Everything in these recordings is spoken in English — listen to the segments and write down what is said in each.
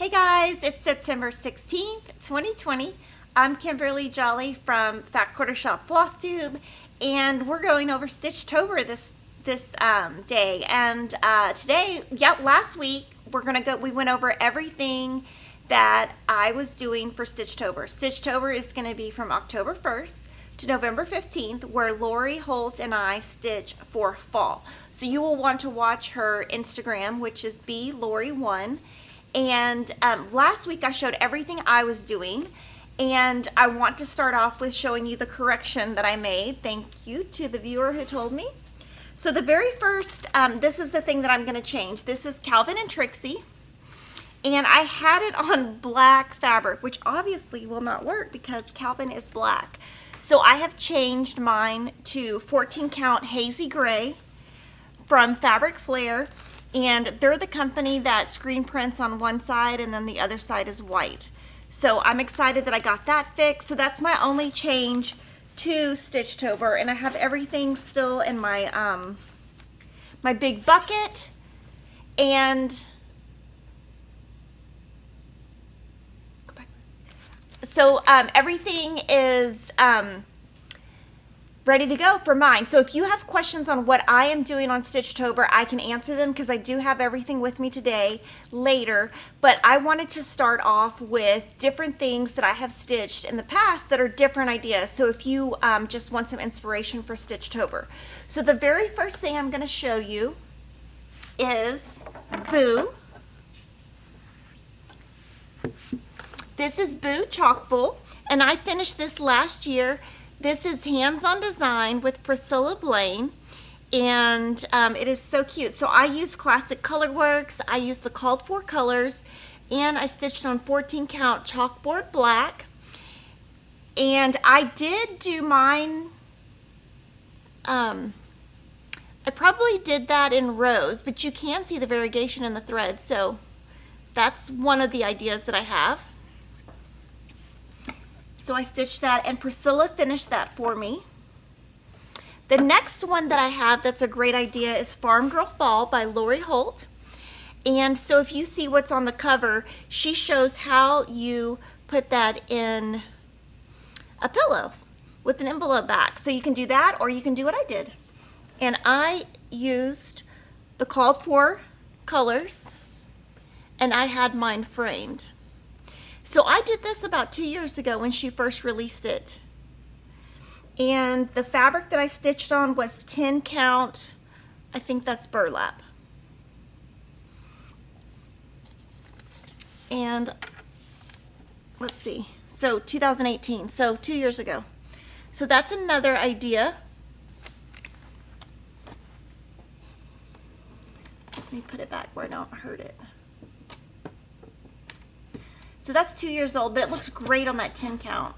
Hey guys, it's September 16th, 2020. I'm Kimberly Jolly from Fat Quarter Shop Flosstube, and we're going over Stitch-Tober this day. And today, last week we went over everything that I was doing for Stitch-Tober. Stitch-Tober is going to be from October 1st to November 15th, where Lori Holt and I stitch for fall. So you will want to watch her Instagram, which is blori1. And last week I showed everything I was doing, and I want to start off with showing you the correction that I made. Thank you to the viewer who told me. So the very first, this is the thing that I'm going to change. This is Calvin and Trixie, and I had it on black fabric, which obviously will not work because Calvin is black. So I have changed mine to 14 count hazy gray from Fabric Flair. And they're the company that screen prints on one side and then the other side is white. So I'm excited that I got that fixed. So that's my only change to Stitch-Tober, and I have everything still in my my big bucket. And so everything is ready to go for mine. So if you have questions on what I am doing on Stitch-Tober, I can answer them because I do have everything with me today later. But I wanted to start off with different things that I have stitched in the past that are different ideas. So if you just want some inspiration for Stitch-Tober. So the very first thing I'm going to show you is Boo. This is Boo Chalkboard, and I finished this last year. This is Hands-On Design with Priscilla Blaine, and it is so cute. So I use Classic Colorworks, I use the called for colors, and I stitched on 14 count chalkboard black. And I did do mine, I probably did that in rows, but you can see the variegation in the thread, so that's one of the ideas that I have. So I stitched that, and Priscilla finished that for me. The next one that I have that's a great idea is Farm Girl Fall by Lori Holt. And so if you see what's on the cover, she shows how you put that in a pillow with an envelope back. So you can do that, or you can do what I did. And I used the called for colors, and I had mine framed. So I did this about 2 years ago when she first released it. And the fabric that I stitched on was 10 count, I think that's burlap. And let's see, so 2018, so 2 years ago. So that's another idea. Let me put it back where I don't hurt it. So that's 2 years old, but it looks great on that 10 count.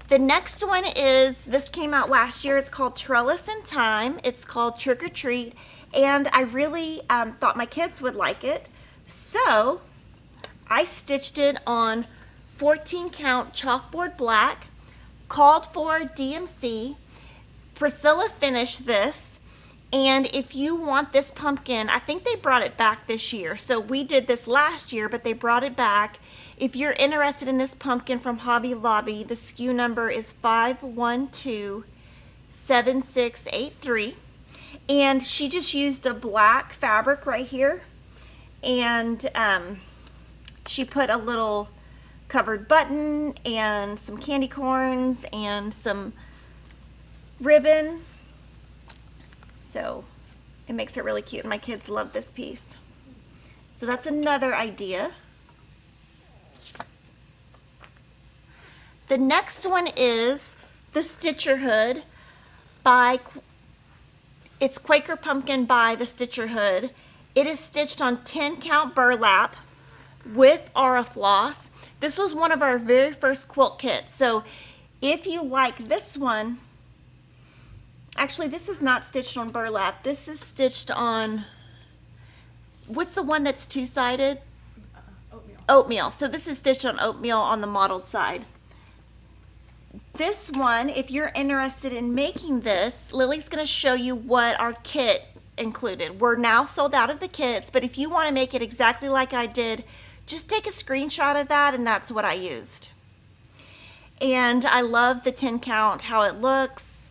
The next one is, this came out last year, it's called Trellis in Time. It's called Trick or Treat, and I really thought my kids would like it. So I stitched it on 14 count chalkboard black, called for DMC. Priscilla finished this. And if you want this pumpkin, I think they brought it back this year. So we did this last year, but they brought it back. If you're interested in this pumpkin from Hobby Lobby, the SKU number is 5127683. And she just used a black fabric right here. And she put a little covered button and some candy corns and some ribbon. So it makes it really cute, and my kids love this piece. So that's another idea. The next one is the Stitcher Hood by, it's Quaker Pumpkin by the Stitcher Hood. It is stitched on 10 count burlap with Aura floss. This was one of our very first quilt kits. So if you like this one, actually, this is not stitched on burlap. This is stitched on, what's the one that's two-sided? Oatmeal. Oatmeal. So this is stitched on oatmeal on the mottled side. This one, if you're interested in making this, Lily's going to show you what our kit included. We're now sold out of the kits, but if you want to make it exactly like I did, just take a screenshot of that, and that's what I used. And I love the 10 count, how it looks.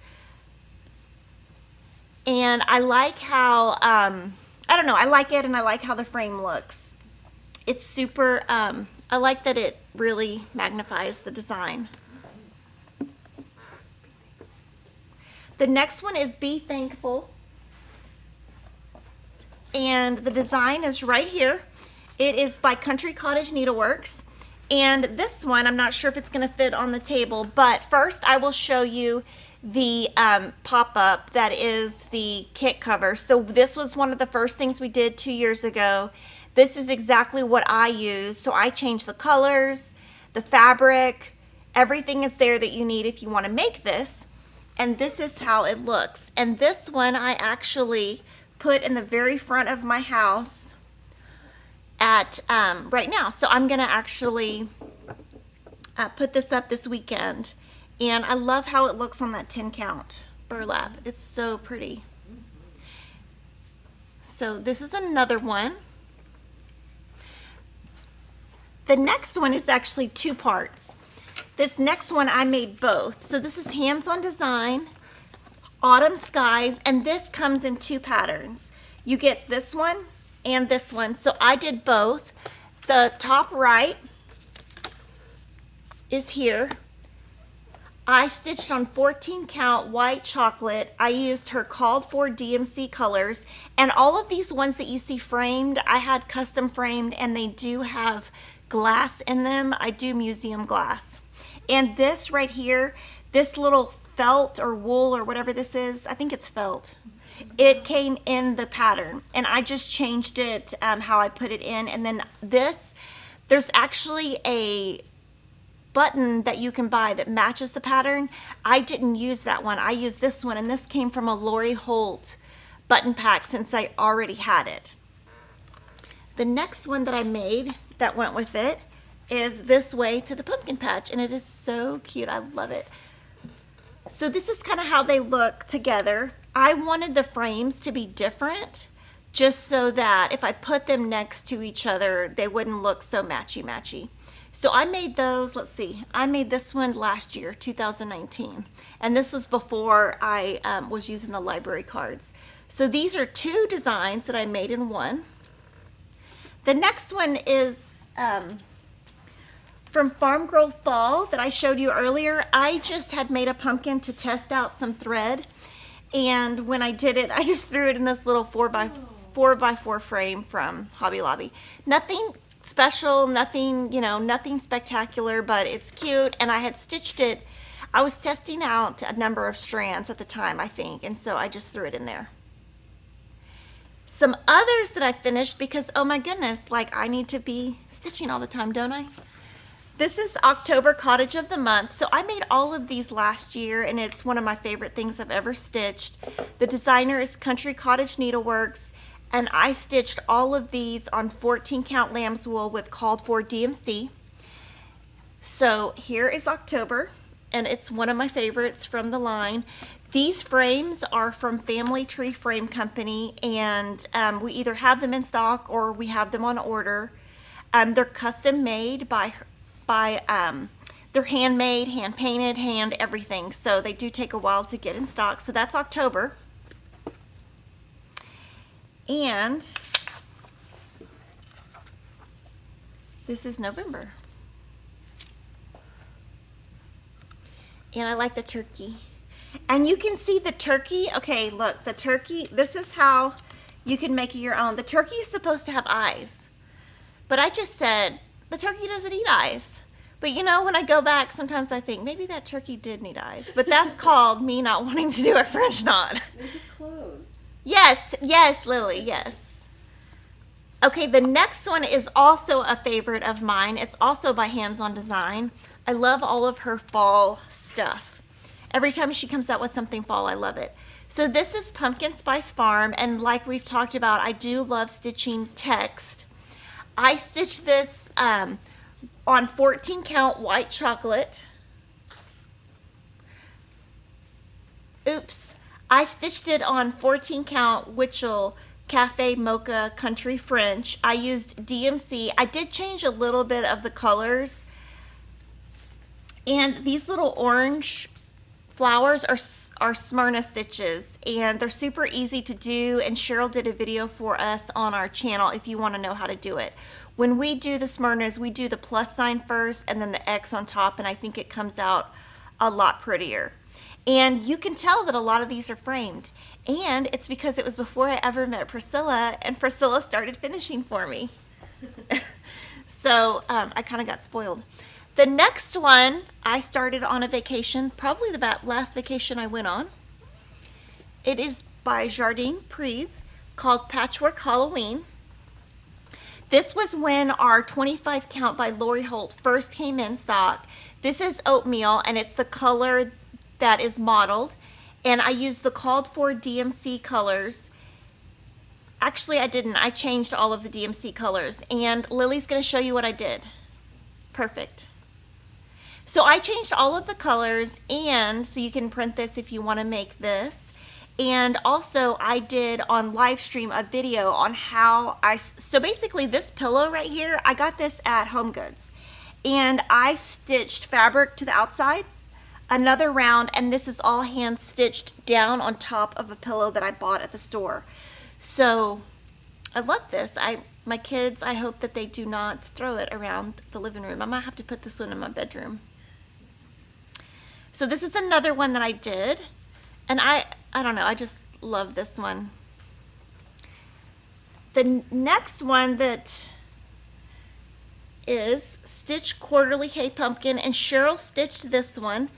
And I like how, I don't know, I like it, and I like how the frame looks. It's super, I like that it really magnifies the design. The next one is Be Thankful. And the design is right here. It is by Country Cottage Needleworks. And this one, I'm not sure if it's going to fit on the table, but first I will show you the pop-up that is the kit cover. So this was one of the first things we did 2 years ago. This is exactly what I use. So I changed the colors, the fabric, everything is there that you need if you want to make this. And this is how it looks. And this one I actually put in the very front of my house at right now. So I'm gonna actually put this up this weekend, and I love how it looks on that 10 count burlap. It's so pretty. So this is another one. The next one is actually 2 parts. This next one I made both. So this is Hands-On Design, Autumn Skies, and this comes in 2 patterns. You get this one and this one. So I did both. The top right is here. I stitched on 14 count white chocolate. I used her called for DMC colors, and all of these ones that you see framed, I had custom framed, and they do have glass in them. I do museum glass. And this right here, this little felt or wool or whatever this is, I think it's felt. It came in the pattern, and I just changed it how I put it in. And then this, there's actually a button that you can buy that matches the pattern. I didn't use that one. I used this one, and this came from a Lori Holt button pack since I already had it. The next one that I made that went with it is This Way to the Pumpkin Patch, and it is so cute. I love it. So this is kind of how they look together. I wanted the frames to be different just so that if I put them next to each other, they wouldn't look so matchy-matchy. So I made those, let's see, I made this one last year, 2019. And this was before I was using the library cards. So these are 2 designs that I made in one. The next one is from Farm Girl Fall that I showed you earlier. I just had made a pumpkin to test out some thread. And when I did it, I just threw it in this little 4x4 frame from Hobby Lobby. Nothing special, nothing, you know, nothing spectacular, but it's cute. And I had stitched it. I was testing out a number of strands at the time, I think. And so I just threw it in there. Some others that I finished because, oh my goodness, like I need to be stitching all the time, don't I? This is October Cottage of the Month. So I made all of these last year, and it's one of my favorite things I've ever stitched. The designer is Country Cottage Needleworks, and I stitched all of these on 14 count lambswool with called for DMC. So here is October, and it's one of my favorites from the line. These frames are from Family Tree Frame Company, and we either have them in stock or we have them on order. They're custom made they're handmade, hand painted, hand everything. So they do take a while to get in stock. So that's October. And this is November. And I like the turkey. And you can see the turkey. Okay, look, the turkey, this is how you can make it your own. The turkey is supposed to have eyes. But I just said, the turkey doesn't eat eyes. But you know, when I go back, sometimes I think, maybe that turkey did need eyes. But that's called me not wanting to do a French knot. They're just closed. Yes, yes, Lily, yes. Okay, the next one is also a favorite of mine. It's also by Hands-On Design. I love all of her fall stuff. Every time she comes out with something fall, I love it. So this is Pumpkin Spice Farm, and like we've talked about, I do love stitching text. I stitched this on 14 count white chocolate. Oops. I stitched it on 14 count Witchell Cafe Mocha Country French. I used DMC. I did change a little bit of the colors. And these little orange flowers are Smyrna stitches, and they're super easy to do, and Cheryl did a video for us on our channel if you want to know how to do it. When we do the Smyrnas, we do the plus sign first and then the X on top, and I think it comes out a lot prettier. And you can tell that a lot of these are framed, and it's because it was before I ever met Priscilla, and Priscilla started finishing for me. So I kind of got spoiled. The next one I started on a vacation, probably the last vacation I went on. It is by Jardine Prive, called Patchwork Halloween. This was when our 25 count by Lori Holt first came in stock. This is Oatmeal, and it's the color that is modeled. And I used the called for DMC colors. Actually, I didn't. I changed all of the DMC colors. And Lily's going to show you what I did. Perfect. So I changed all of the colors, and so you can print this if you want to make this. And also I did on live stream a video on how so basically this pillow right here, I got this at Home Goods, and I stitched fabric to the outside, another round, and this is all hand stitched down on top of a pillow that I bought at the store. So I love this. My kids, I hope that they do not throw it around the living room. I might have to put this one in my bedroom. So this is another one that I did, and I don't know, I just love this one. The next one that is Stitch Quarterly Hey Pumpkin, and Cheryl stitched this one.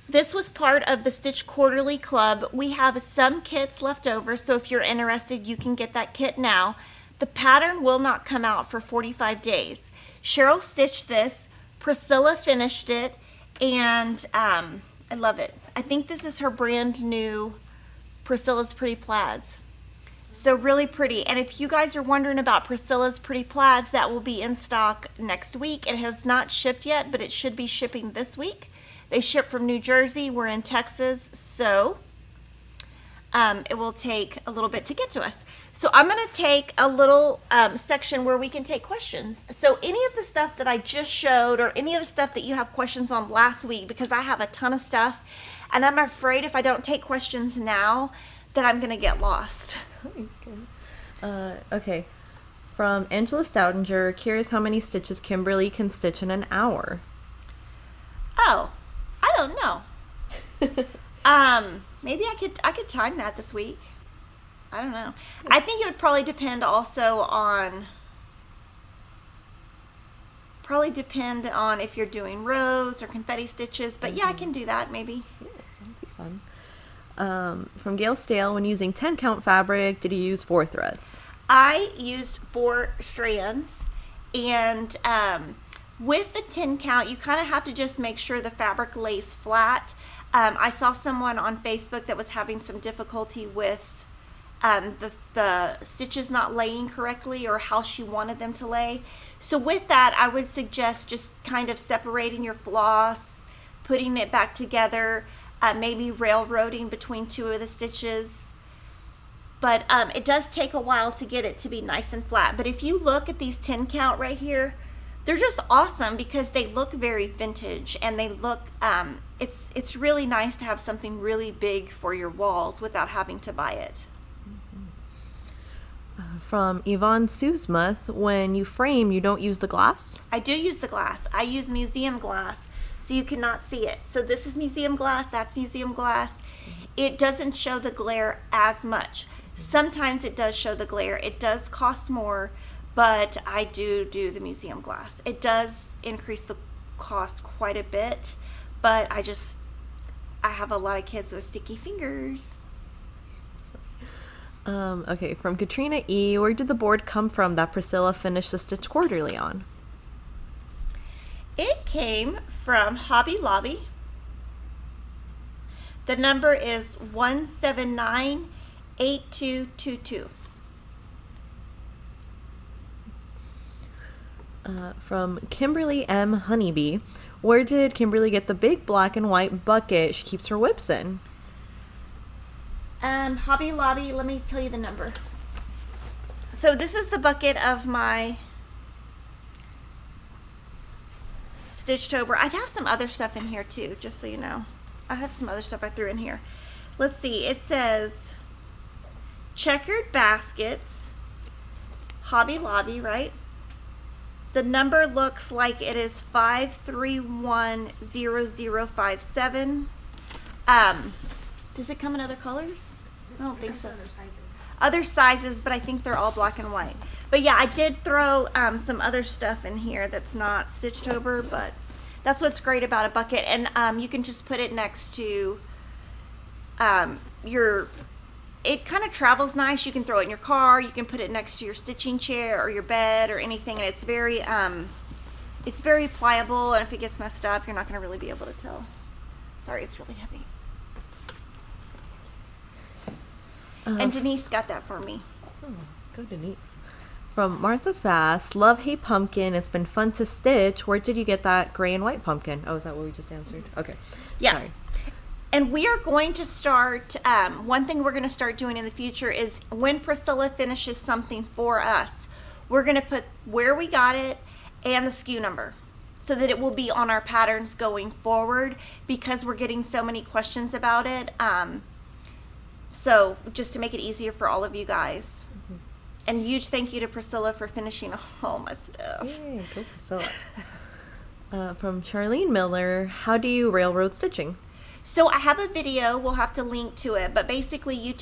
This was part of the Stitch Quarterly Club. We have some kits left over, so if you're interested, you can get that kit now. The pattern will not come out for 45 days. Cheryl stitched this, Priscilla finished it, and I love it. I think this is her brand new Priscilla's Pretty Plaids. So really pretty. And if you guys are wondering about Priscilla's Pretty Plaids, that will be in stock next week. It has not shipped yet, but it should be shipping this week. They ship from New Jersey. We're in Texas, so it will take a little bit to get to us. So I'm going to take a little section where we can take questions. So any of the stuff that I just showed, or any of the stuff that you have questions on last week, because I have a ton of stuff, and I'm afraid if I don't take questions now, that I'm going to get lost. Okay. From Angela Stoudinger, curious how many stitches Kimberly can stitch in an hour. Oh, I don't know. Maybe I could time that this week. I don't know. I think it would probably depend also on if you're doing rows or confetti stitches, but yeah, I can do that maybe. Yeah, that'd be fun. From Gail Stale, when using 10 count fabric, did you use 4 threads? I used 4 strands, and with the 10 count, you kind of have to just make sure the fabric lays flat. I saw someone on Facebook that was having some difficulty with the stitches not laying correctly, or how she wanted them to lay. So with that, I would suggest just kind of separating your floss, putting it back together, maybe railroading between 2 of the stitches. But it does take a while to get it to be nice and flat. But if you look at these 10 count right here, they're just awesome because they look very vintage, and they look, it's really nice to have something really big for your walls without having to buy it. From Yvonne Susmuth, when you frame, you don't use the glass? I do use the glass. I use museum glass, so you cannot see it. So this is museum glass, that's museum glass. It doesn't show the glare as much. Sometimes it does show the glare. It does cost more, but I do the museum glass. It does increase the cost quite a bit, but I have a lot of kids with sticky fingers. Okay, from Katrina E, where did the board come from that Priscilla finished the Stitch Quarterly on? It came from Hobby Lobby. The number is 1798222. From Kimberly M. Honeybee, where did Kimberly get the big black and white bucket she keeps her whips in? Hobby Lobby, let me tell you the number. So this is the bucket of my Stitch-Tober. I have some other stuff in here too, just so you know. I have some other stuff I threw in here. Let's see, it says checkered baskets, Hobby Lobby, right? The number looks like it is 5310057. Does it come in other colors? I don't think so. Other sizes, but I think they're all black and white. But yeah, I did throw some other stuff in here that's not Stitch-Tober, but that's what's great about a bucket. And you can just put it next to it kind of travels nice. You can throw it in your car. You can put it next to your stitching chair or your bed or anything. And it's very pliable. And if it gets messed up, you're not going to really be able to tell. Sorry, it's really heavy. And Denise got that for me. Oh, go Denise. From Martha Fast, love Hey Pumpkin. It's been fun to stitch. Where did you get that gray and white pumpkin? Oh, is that what we just answered? Okay. Yeah. Sorry. And we are going to start, one thing we're going to start doing in the future is when Priscilla finishes something for us, we're going to put where we got it and the SKU number so that it will be on our patterns going forward because we're getting so many questions about it. So just to make it easier for all of you guys. Mm-hmm. And huge thank you to Priscilla for finishing all my stuff. Yay, go Priscilla. From Charlene Miller, how do you railroad stitching? So I have a video, we'll have to link to it, but basically you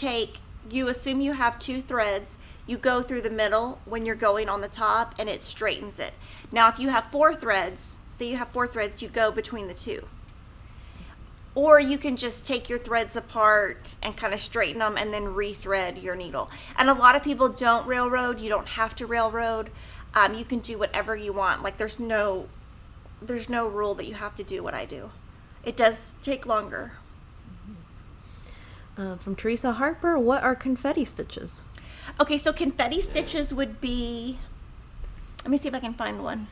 assume you have 2 threads, you go through the middle when you're going on the top and it straightens it. Now if you have 4 threads, say you have 4 threads, you go between the 2. Or you can just take your threads apart and kind of straighten them and then re-thread your needle. And a lot of people don't railroad, you don't have to railroad. You can do whatever you want. Like there's no rule that you have to do what I do. It does take longer. From Teresa Harper, what are confetti stitches? Okay, so confetti stitches would be, let me see if I can find one.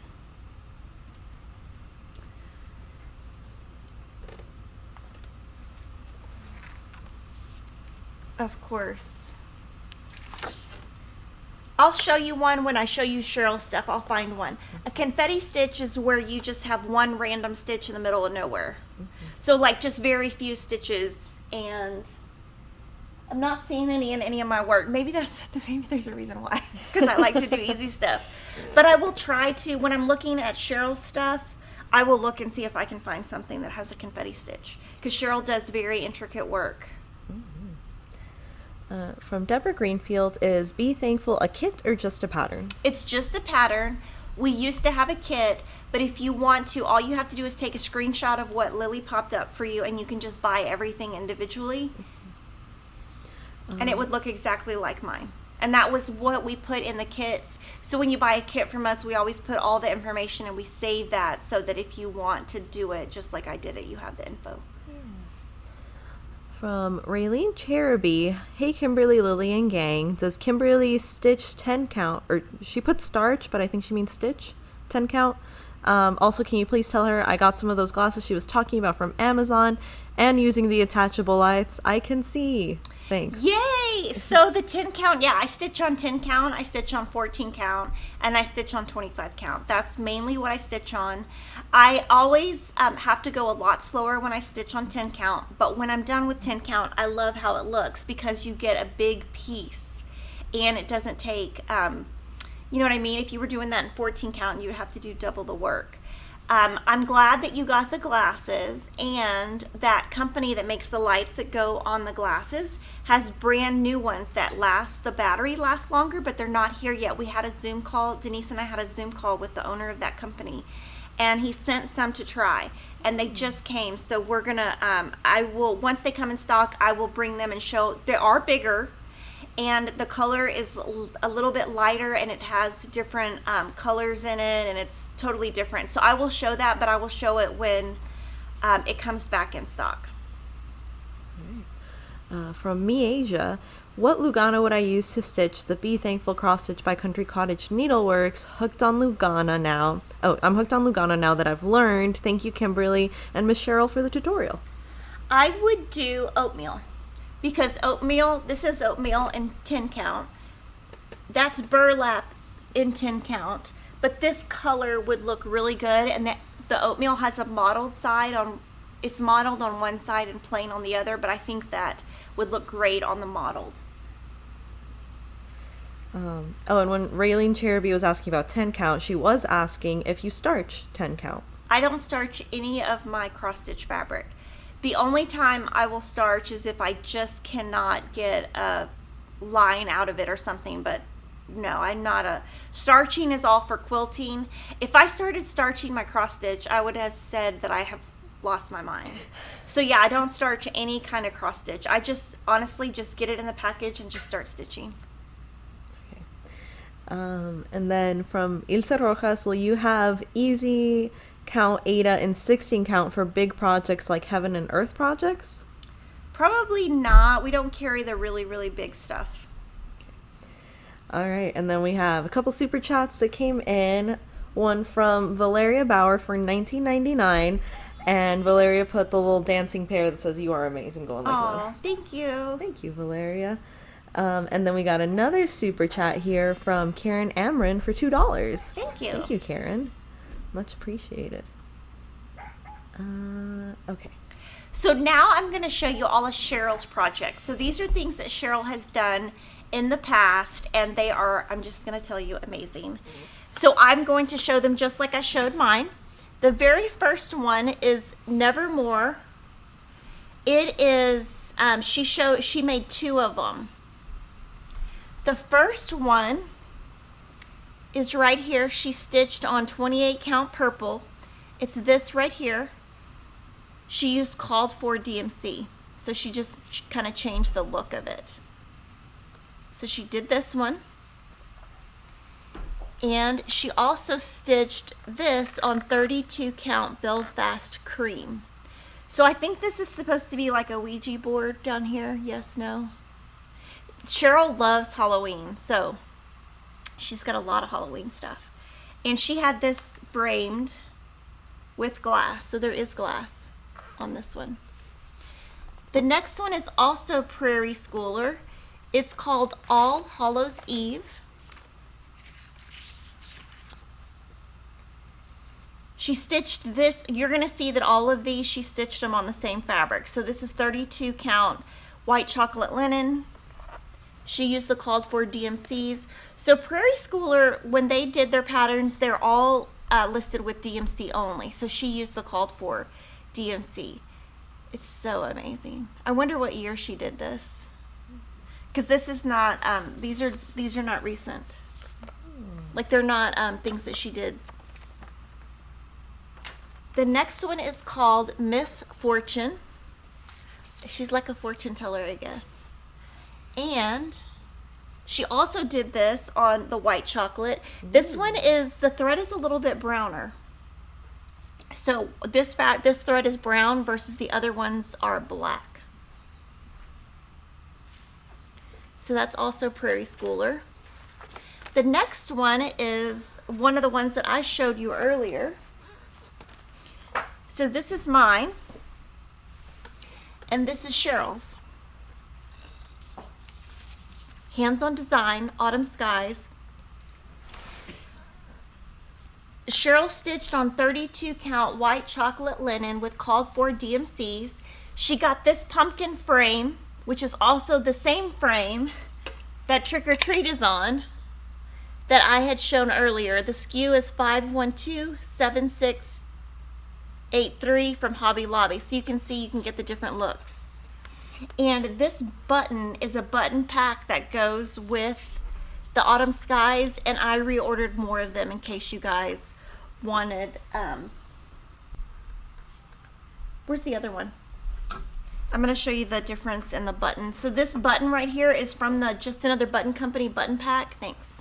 Of course. I'll show you one when I show you Cheryl's stuff. I'll find one. A confetti stitch is where you just have one random stitch in the middle of nowhere. Mm-hmm. So like just very few stitches, and I'm not seeing any in any of my work. Maybe there's a reason why, because I like to do easy stuff. But I will try to, when I'm looking at Cheryl's stuff, I will look and see if I can find something that has a confetti stitch, because Cheryl does very intricate work. From Deborah Greenfield, is Be Thankful a kit or just a pattern? It's just a pattern. We used to have a kit, but if you want to, all you have to do is take a screenshot of what Lily popped up for you, and you can just buy everything individually. And it would look exactly like mine. And that was what we put in the kits. So when you buy a kit from us, we always put all the information and we save that so that if you want to do it just like I did it, you have the info. From Raylene Cheruby, hey Kimberly, Lily, and gang, does Kimberly stitch 10 count, or she put starch, but I think she means stitch, 10 count. Also, can you please tell her I got some of those glasses she was talking about from Amazon and using the attachable lights I can see. Thanks. Yay! So the 10 count, yeah, I stitch on 10 count, I stitch on 14 count, and I stitch on 25 count. That's mainly what I stitch on. I always have to go a lot slower when I stitch on 10 count, but when I'm done with 10 count, I love how it looks because you get a big piece and it doesn't take, you know what I mean? If you were doing that in 14 count, you'd have to do double the work. I'm glad that you got the glasses, and that company that makes the lights that go on the glasses has brand new ones that last, the battery lasts longer, but they're not here yet. We had a Zoom call, Denise and I had a Zoom call with the owner of that company, and he sent some to try, and they just came. So we're gonna, I will, once they come in stock, I will bring them and show, they are bigger, and the color is a little bit lighter, and it has different colors in it, and it's totally different. So I will show that, but I will show it when it comes back in stock. From Me Asia, what Lugana would I use to stitch the Be Thankful cross stitch by Country Cottage Needleworks? Hooked on Lugana now. Oh, I'm hooked on Lugana now that I've learned. Thank you, Kimberly and Miss Cheryl, for the tutorial. I would do oatmeal. because Oatmeal, this is Oatmeal in 10 count. That's Burlap in 10 count. But this color would look really good, and the Oatmeal has a mottled side on, it's mottled on one side and plain on the other, but I think that would look great on the mottled. And when Raylene Cheruby was asking about 10 count, she was asking if you starch 10 count. I don't starch any of my cross stitch fabric. The only time I will starch is if I just cannot get a line out of it or something, but no, I'm not a, starching is all for quilting. If I started starching my cross stitch, I would have said that I have lost my mind. So yeah, I don't starch any kind of cross stitch. I just honestly just get it in the package and just start stitching. Okay. And then from Ilse Rojas, will you have easy count Aida and 16 count for big projects like Heaven and Earth projects? Probably not. We don't carry the really, really big stuff. All right, and then we have a couple super chats that came in. One from Valeria Bauer for $19.99, and Valeria put the little dancing pear that says "You are amazing" going like this. Thank you. Thank you, Valeria. And then we got another super chat here from Karen Amron for $2. Thank you. Thank you, Karen. Much appreciated. Okay. So now I'm going to show you all of Cheryl's projects. So these are things that Cheryl has done in the past, and they are, I'm just going to tell you, amazing. So I'm going to show them just like I showed mine. The very first one is Nevermore. It is, she made 2 of them. The first one is right here. She stitched on 28 count purple. It's this right here. She used called for DMC. So she just kind of changed the look of it. So she did this one. And she also stitched this on 32 count Belfast cream. So I think this is supposed to be like a Ouija board down here. Yes, no? Cheryl loves Halloween, so she's got a lot of Halloween stuff. And she had this framed with glass. So there is glass on this one. The next one is also Prairie Schooler. It's called All Hallows Eve. She stitched this. You're going to see that all of these, she stitched them on the same fabric. So this is 32 count white chocolate linen. She used the called for DMCs. So Prairie Schooler, when they did their patterns, they're all listed with DMC only. So she used the called for DMC. It's so amazing. I wonder what year she did this. Because this is not, these are not recent. Like they're not things that she did. The next one is called Miss Fortune. She's like a fortune teller, I guess. And she also did this on the white chocolate. This one is, the thread is a little bit browner. So this thread is brown versus the other ones are black. So that's also Prairie Schooler. The next one is one of the ones that I showed you earlier. So this is mine, and this is Cheryl's. Hands on Design, Autumn Skies. Cheryl stitched on 32 count white chocolate linen with called for DMCs. She got this pumpkin frame, which is also the same frame that Trick or Treat is on, that I had shown earlier. The SKU is 5127683 from Hobby Lobby. So you can see, you can get the different looks. And this button is a button pack that goes with the Autumn Skies, and I reordered more of them in case you guys wanted. Where's the other one? I'm going to show you the difference in the button. So this button right here is from the Just Another Button Company button pack. Thanks.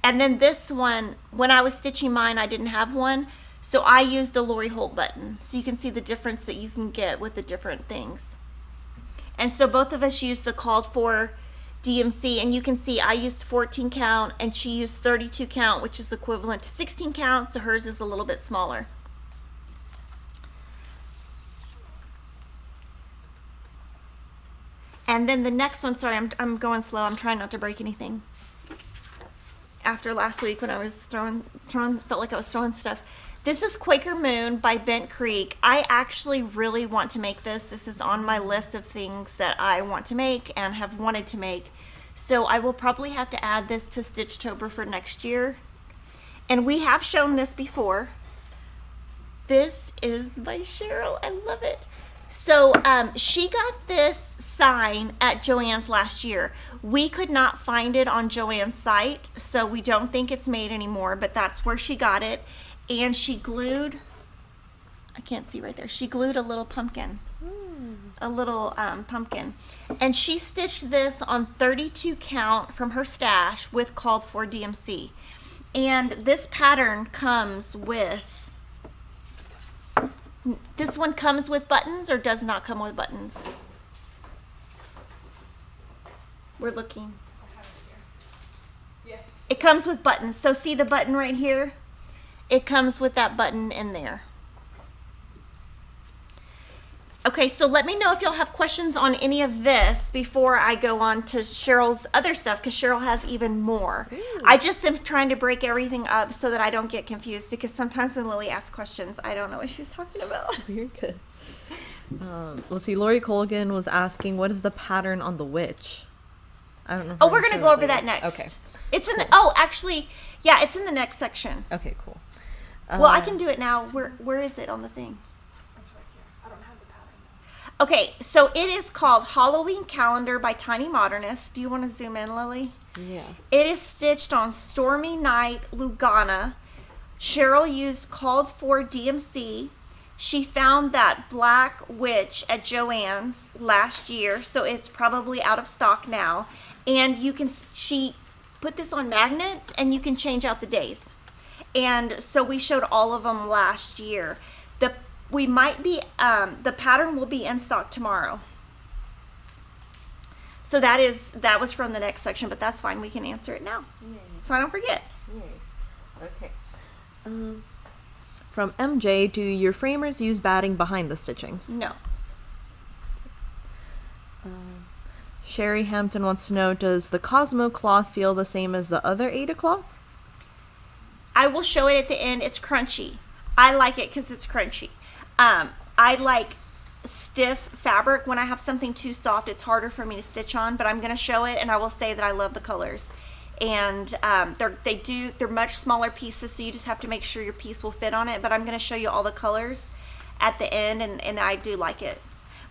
And then this one, when I was stitching mine, I didn't have one, so I used a Lori Holt button. So you can see the difference that you can get with the different things. And so both of us used the called for DMC, and you can see I used 14 count and she used 32 count, which is equivalent to 16 count, so hers is a little bit smaller. And then the next one, sorry, I'm going slow. I'm trying not to break anything. After last week when I was throwing, felt like I was throwing stuff. This is Quaker Moon by Bent Creek. I actually really want to make this. This is on my list of things that I want to make and have wanted to make. So I will probably have to add this to Stitch-Tober for next year. And we have shown this before. This is by Cheryl. I love it. So she got this sign at Joann's last year. We could not find it on Joann's site, so we don't think it's made anymore, but that's where she got it. And she glued, I can't see right there, she glued a little pumpkin. A little pumpkin. And she stitched this on 32 count from her stash with called for DMC. And this pattern comes with, this one comes with buttons or does not come with buttons? We're looking. Yes. It comes with buttons. So see the button right here? It comes with that button in there. Okay, so let me know if y'all have questions on any of this before I go on to Cheryl's other stuff, because Cheryl has even more. Ooh. I just am trying to break everything up so that I don't get confused, because sometimes when Lily asks questions, I don't know what she's talking about. You're good. Let's see. Lori Colgan was asking, what is the pattern on the witch? I don't know. Oh, we're going to go over that next. Okay. It's in the, oh, actually, yeah, it's in the next section. Okay, cool. Well, I can do it now. Where is it on the thing? It's right here. I don't have the pattern though. Okay, so it is called Halloween Calendar by Tiny Modernist. Do you want to zoom in, Lily? Yeah. It is stitched on Stormy Night Lugana. Cheryl used called for DMC. She found that black witch at Joann's last year, so it's probably out of stock now. And you can, she put this on magnets and you can change out the days. And so we showed all of them last year. The pattern will be in stock tomorrow. So that was from the next section, but that's fine. We can answer it now. Yay. So I don't forget. Yay. Okay. From MJ, do your framers use batting behind the stitching? No. Sherry Hampton wants to know, does the Cosmo cloth feel the same as the other Aida cloth? I will show it at the end. It's crunchy. I like it because it's crunchy. I like stiff fabric. When I have something too soft, it's harder for me to stitch on, but I'm going to show it, and I will say that I love the colors. And they're much smaller pieces, so you just have to make sure your piece will fit on it, but I'm going to show you all the colors at the end, and I do like it.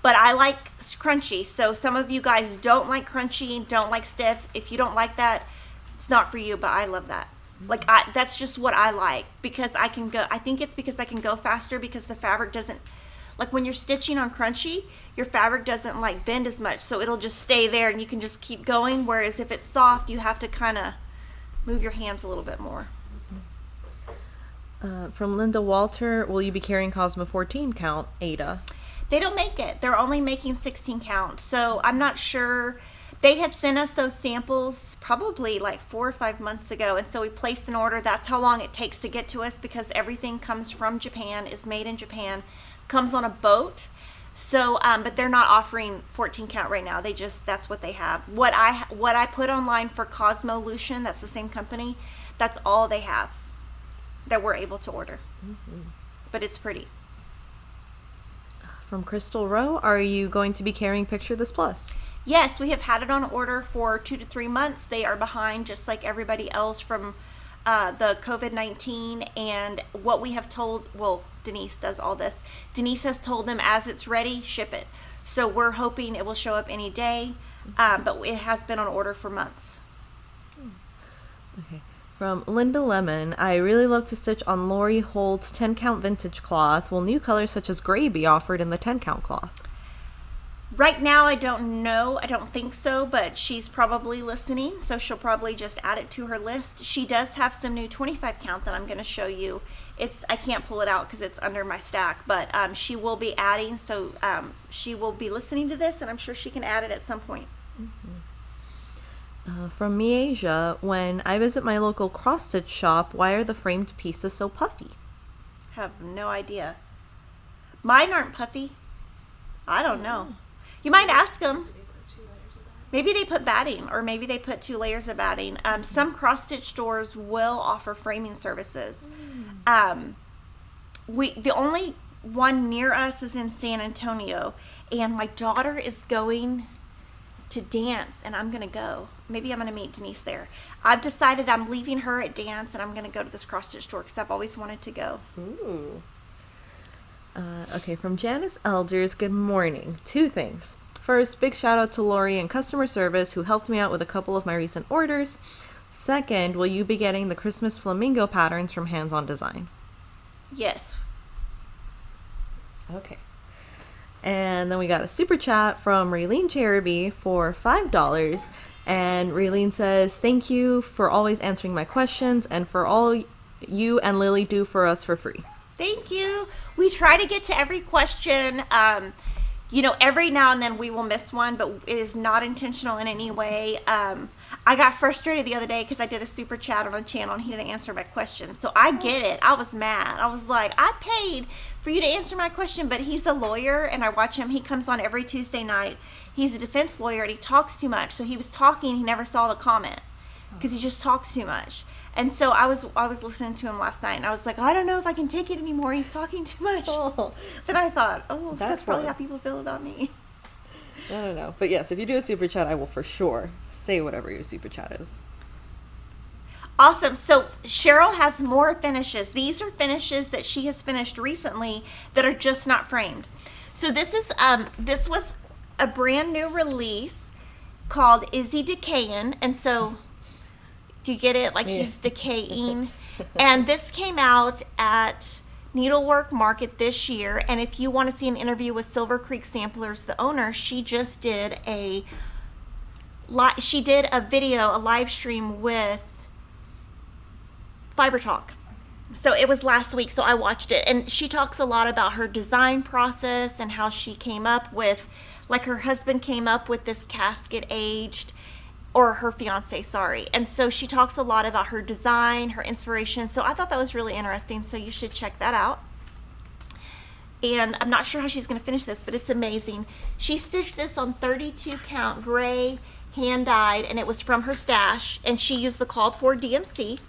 But I like crunchy, so some of you guys don't like crunchy, don't like stiff. If you don't like that, it's not for you, but I love that. Like, that's just what I like, because I think it's because I can go faster, because the fabric doesn't, like when you're stitching on crunchy, your fabric doesn't like bend as much, so it'll just stay there and you can just keep going, whereas if it's soft, you have to kind of move your hands a little bit more. From Linda Walter, will you be carrying Cosmo 14 count Aida? They don't make it. They're only making 16 count, so I'm not sure. They had sent us those samples probably like 4 or 5 months ago, and so we placed an order. That's how long it takes to get to us, because everything comes from Japan, is made in Japan, comes on a boat. So, but they're not offering 14 count right now. That's what they have. What I put online for Cosmo Lucian, that's the same company, that's all they have that we're able to order. Mm-hmm. But it's pretty. From Crystal Rowe, are you going to be carrying Picture This Plus? Yes, we have had it on order for 2 to 3 months. They are behind just like everybody else from the COVID-19, and what we have told, well, Denise does all this. Denise has told them as it's ready, ship it. So we're hoping it will show up any day, but it has been on order for months. Okay. From Linda Lemon, I really love to stitch on Lori Holt's 10 count vintage cloth. Will new colors such as gray be offered in the 10 count cloth? Right now, I don't know. I don't think so, but she's probably listening, so she'll probably just add it to her list. She does have some new 25 count that I'm going to show you. I can't pull it out because it's under my stack, but she will be adding, so she will be listening to this, and I'm sure she can add it at some point. Mm-hmm. From Miasia, when I visit my local cross-stitch shop, why are the framed pieces so puffy? Have no idea. Mine aren't puffy. I don't know. You might ask them. Maybe they put batting, or maybe they put 2 layers of batting. Some cross-stitch stores will offer framing services. The only one near us is in San Antonio, and my daughter is going to dance, and I'm going to go. Maybe I'm going to meet Denise there. I've decided I'm leaving her at dance, and I'm going to go to this cross-stitch store because I've always wanted to go. Ooh. Okay, from Janice Elders, good morning. 2 things. First, big shout out to Lori in customer service who helped me out with a couple of my recent orders. Second, will you be getting the Christmas flamingo patterns from Hands On Design? Yes. Okay. And then we got a super chat from Raylene Cheruby for $5. And Raylene says, thank you for always answering my questions and for all you and Lily do for us for free. Thank you. We try to get to every question. Every now and then we will miss one, but it is not intentional in any way. I got frustrated the other day because I did a super chat on the channel and he didn't answer my question. So I get it. I was mad. I was like, I paid for you to answer my question, but he's a lawyer and I watch him. He comes on every Tuesday night. He's a defense lawyer and he talks too much. So he was talking. He never saw the comment because he just talks too much. And so I was listening to him last night and I was like, I don't know if I can take it anymore. He's talking too much. Oh, then I thought, that's probably fun. how people feel about me. I don't know. But yes, if you do a super chat, I will for sure say whatever your super chat is. Awesome. So Cheryl has more finishes. These are finishes that she has finished recently that are just not framed. So this was a brand new release called Is He Decaying? And so do you get it? Like he's decaying. And this came out at Needlework Market this year. And if you want to see an interview with Silver Creek Samplers, the owner, she just did a video, a live stream with Fiber Talk. So it was last week, so I watched it. And she talks a lot about her design process and how she came up with, like her husband came up with this casket aged, or her fiance, sorry. And so she talks a lot about her design, her inspiration. So I thought that was really interesting. So you should check that out. And I'm not sure how she's going to finish this, but it's amazing. She stitched this on 32 count gray, hand dyed, and it was from her stash. And she used the called for DMC.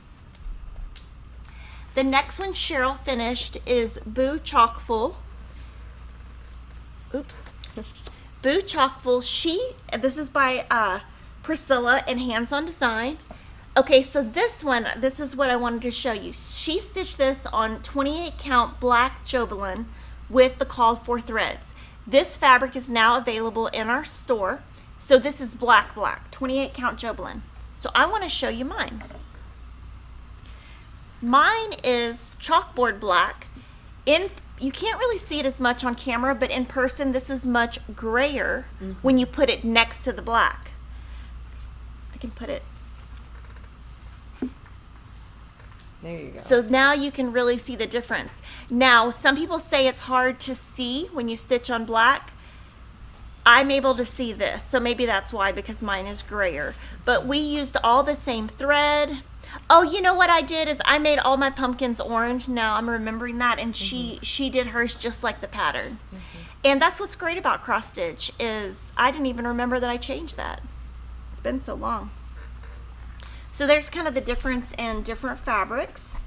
The next one Cheryl finished is Boo Chockful. Oops. Boo Chockful. This is by Priscilla and Hands On Design. Okay, so this is what I wanted to show you. She stitched this on 28 count black Jobelin with the called for threads. This fabric is now available in our store. So this is black, 28 count Jobelin. So I want to show you mine. Mine is chalkboard black. You can't really see it as much on camera, but in person this is much grayer when you put it next to the black. I can put it. There you go. So now you can really see the difference. Now, some people say it's hard to see when you stitch on black. I'm able to see this, so maybe that's why, because mine is grayer. But we used all the same thread. Oh, you know what I did is I made all my pumpkins orange. Now I'm remembering that, and she did hers just like the pattern. And that's what's great about cross stitch is I didn't even remember that I changed that. It's been so long. So there's kind of the difference in different fabrics.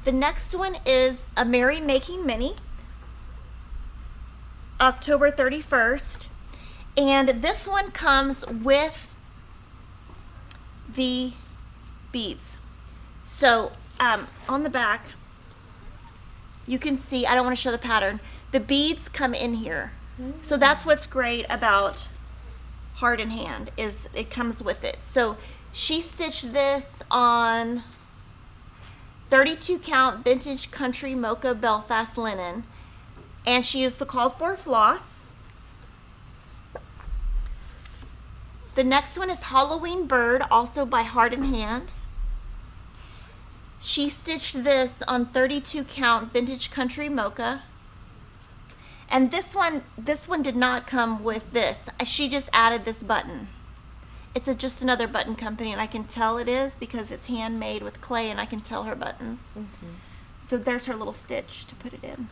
The next one is a Merry Making Mini, October 31st. And this one comes with the beads. So on the back, you can see, I don't want to show the pattern, the beads come in here. So that's what's great about Heart in Hand, is it comes with it. So she stitched this on 32 count vintage country mocha Belfast linen, and she used the called for floss. The next one is Halloween Bird, also by Heart in Hand. She stitched this on 32 count vintage country mocha. And this one did not come with this. She just added this button. It's just another button company, and I can tell it is because it's handmade with clay, and I can tell her buttons. So there's her little stitch to put it in.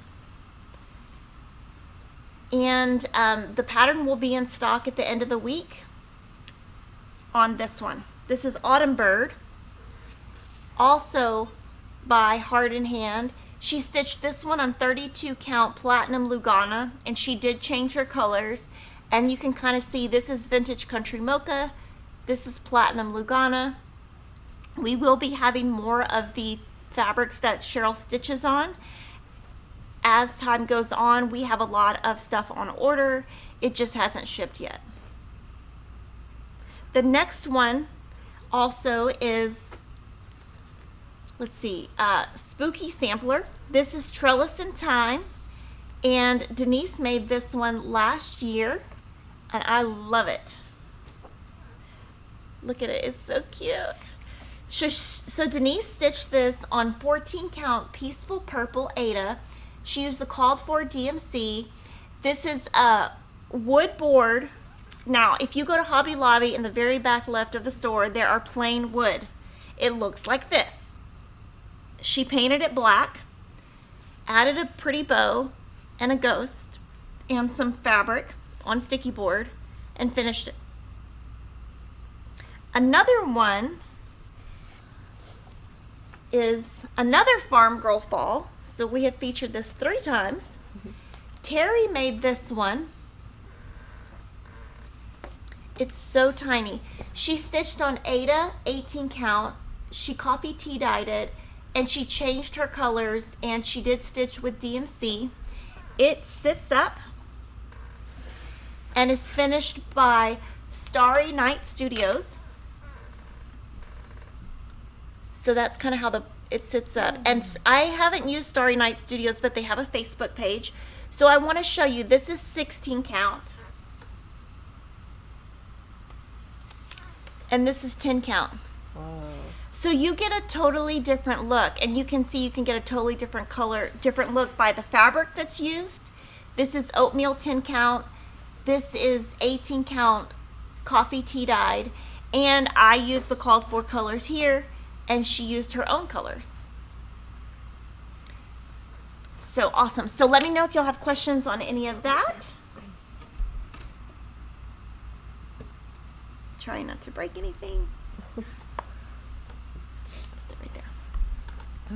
And the pattern will be in stock at the end of the week on this one. This is Autumn Bird, also by Heart in Hand. She stitched this one on 32 count platinum Lugana, and she did change her colors. And you can kind of see this is vintage country mocha, this is platinum Lugana. We will be having more of the fabrics that Cheryl stitches on. As time goes on, we have a lot of stuff on order. It just hasn't shipped yet. The next one also is, let's see, Spooky Sampler. This is Trellis in Time, and Denise made this one last year, and I love it. Look at it, it's so cute. So Denise stitched this on 14 count Peaceful Purple Aida. She used the called for DMC. This is a wood board. Now, if you go to Hobby Lobby in the very back left of the store, there are plain wood. It looks like this. She painted it black, added a pretty bow and a ghost and some fabric on sticky board, and finished it. Another one is another Farm Girl Fall. So we have featured this 3 times. Terri made this one. It's so tiny. She stitched on Aida, 18 count. She coffee tea dyed it, and she changed her colors, and she did stitch with DMC. It sits up and is finished by Starry Night Studios. So that's kind of how it sits up. And I haven't used Starry Night Studios, but they have a Facebook page. So I want to show you, this is 16 count. And this is 10 count. Wow. So you get a totally different look, and you can see you can get a totally different color, different look by the fabric that's used. This is Oatmeal 10 count. This is 18 count coffee tea dyed. And I used the called for colors here, and she used her own colors. So awesome. So let me know if y'all have questions on any of that. Trying not to break anything. Put it right there.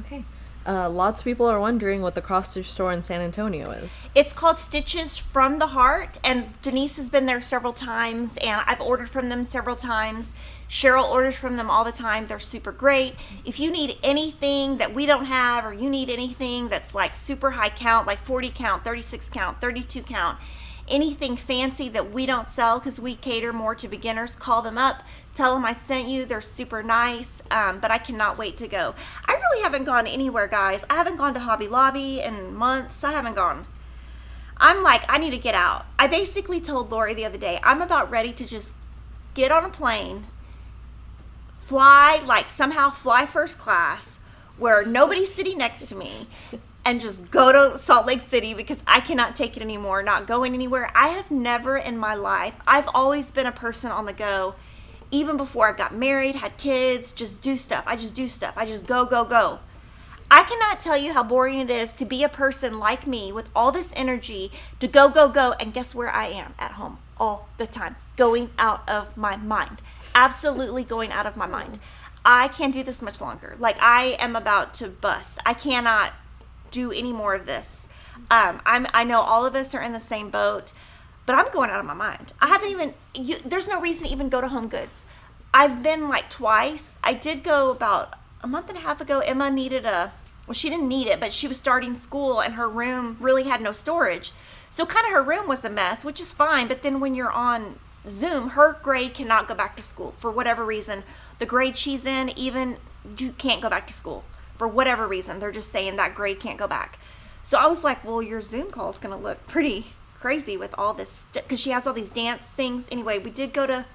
Okay. Lots of people are wondering what the cross-stitch store in San Antonio is. It's called Stitches from the Heart, and Denise has been there several times, and I've ordered from them several times. Cheryl orders from them all the time. They're super great. If you need anything that we don't have, or you need anything that's like super high count, like 40 count, 36 count, 32 count, anything fancy that we don't sell because we cater more to beginners, call them up, tell them I sent you. They're super nice, but I cannot wait to go. I really haven't gone anywhere, guys. I haven't gone to Hobby Lobby in months. I haven't gone. I'm like, I need to get out. I basically told Lori the other day, I'm about ready to just get on a plane, fly, like somehow fly first class where nobody's sitting next to me, and just go to Salt Lake City because I cannot take it anymore, not going anywhere. I have never in my life, I've always been a person on the go. Even before I got married, had kids, just do stuff. I just do stuff. I just go, go, go. I cannot tell you how boring it is to be a person like me with all this energy to go, go, go. And guess where I am? At home all the time, going out of my mind. Absolutely going out of my mind. I can't do this much longer. Like, I am about to bust. I cannot do any more of this. I know all of us are in the same boat, but I'm going out of my mind. I haven't even, there's no reason to even go to Home Goods. I've been like twice. I did go about a month and a half ago. Emma needed well, she didn't need it, but she was starting school and her room really had no storage. So kind of her room was a mess, which is fine. But then when you're on Zoom, her grade cannot go back to school for whatever reason. The grade she's in, even you can't go back to school for whatever reason. They're just saying that grade can't go back. So I was like, well, your Zoom call is going to look pretty crazy with all this, because she has all these dance things. Anyway, we did go to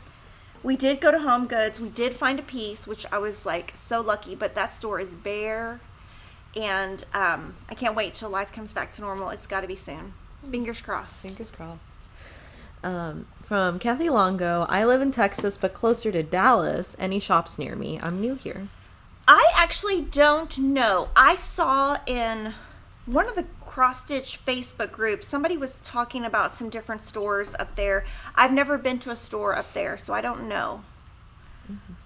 Home Goods. We did find a piece, which I was like so lucky, but that store is bare, and I can't wait till life comes back to normal. It's got to be soon. Fingers crossed. Fingers crossed. From Kathy Longo, I live in Texas, but closer to Dallas. Any shops near me? I'm new here. I actually don't know. I saw in one of the cross-stitch Facebook groups, somebody was talking about some different stores up there. I've never been to a store up there, so I don't know.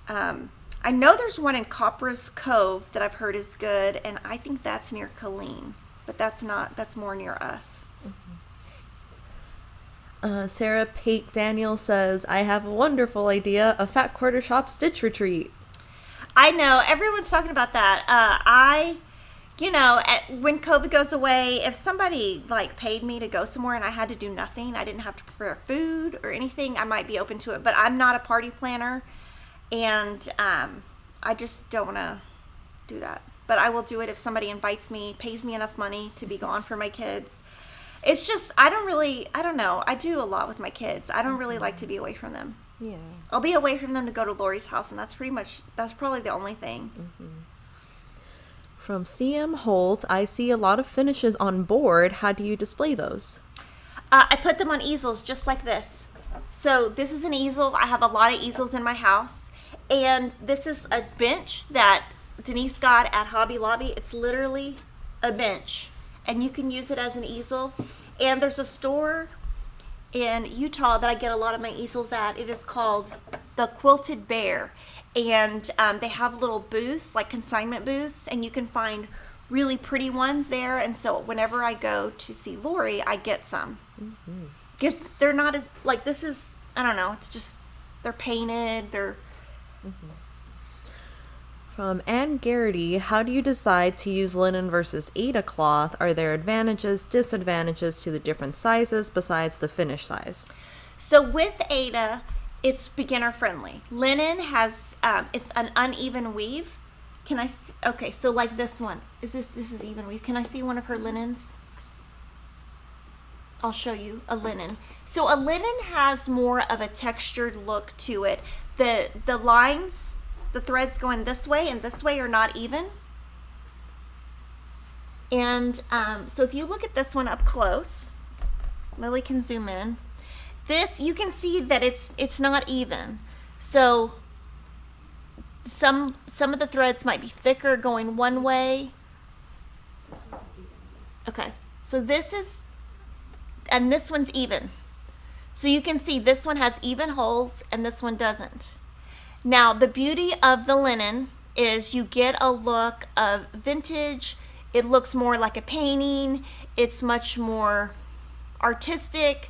I know there's one in Copper's Cove that I've heard is good, and I think that's near Colleen, but that's more near us. Sarah Pate Daniel says, I have a wonderful idea, a Fat Quarter Shop Stitch Retreat. I know, everyone's talking about that. When COVID goes away, if somebody like paid me to go somewhere and I had to do nothing, I didn't have to prepare food or anything, I might be open to it. But I'm not a party planner, and I just don't want to do that. But I will do it if somebody invites me, pays me enough money to be gone for my kids. It's just, I don't know. I do a lot with my kids. I don't really like to be away from them. Yeah. I'll be away from them to go to Lori's house, and that's probably the only thing. From CM Holt, I see a lot of finishes on board. How do you display those? I put them on easels just like this. So this is an easel. I have a lot of easels in my house. And this is a bench that Denise got at Hobby Lobby. It's literally a bench. And you can use it as an easel. And there's a store in Utah that I get a lot of my easels at. It is called the Quilted Bear. And they have little booths, like consignment booths, and you can find really pretty ones there. And so whenever I go to see Lori, I get some. Because they're not as, like, this is, I don't know, it's just, they're painted, they're... From Ann Garrity, how do you decide to use linen versus Aida cloth? Are there advantages, disadvantages to the different sizes besides the finish size? So with Aida, it's beginner friendly. Linen has, it's an uneven weave. Can I see? Okay, so like this one, this is even weave. Can I see one of her linens? I'll show you a linen. So a linen has more of a textured look to it. The lines, the threads going this way and this way are not even. And so if you look at this one up close, Lily can zoom in. This, you can see that it's not even. So some of the threads might be thicker going one way. Okay, so this is, and this one's even. So you can see this one has even holes and this one doesn't. Now the beauty of the linen is you get a look of vintage. It looks more like a painting. It's much more artistic.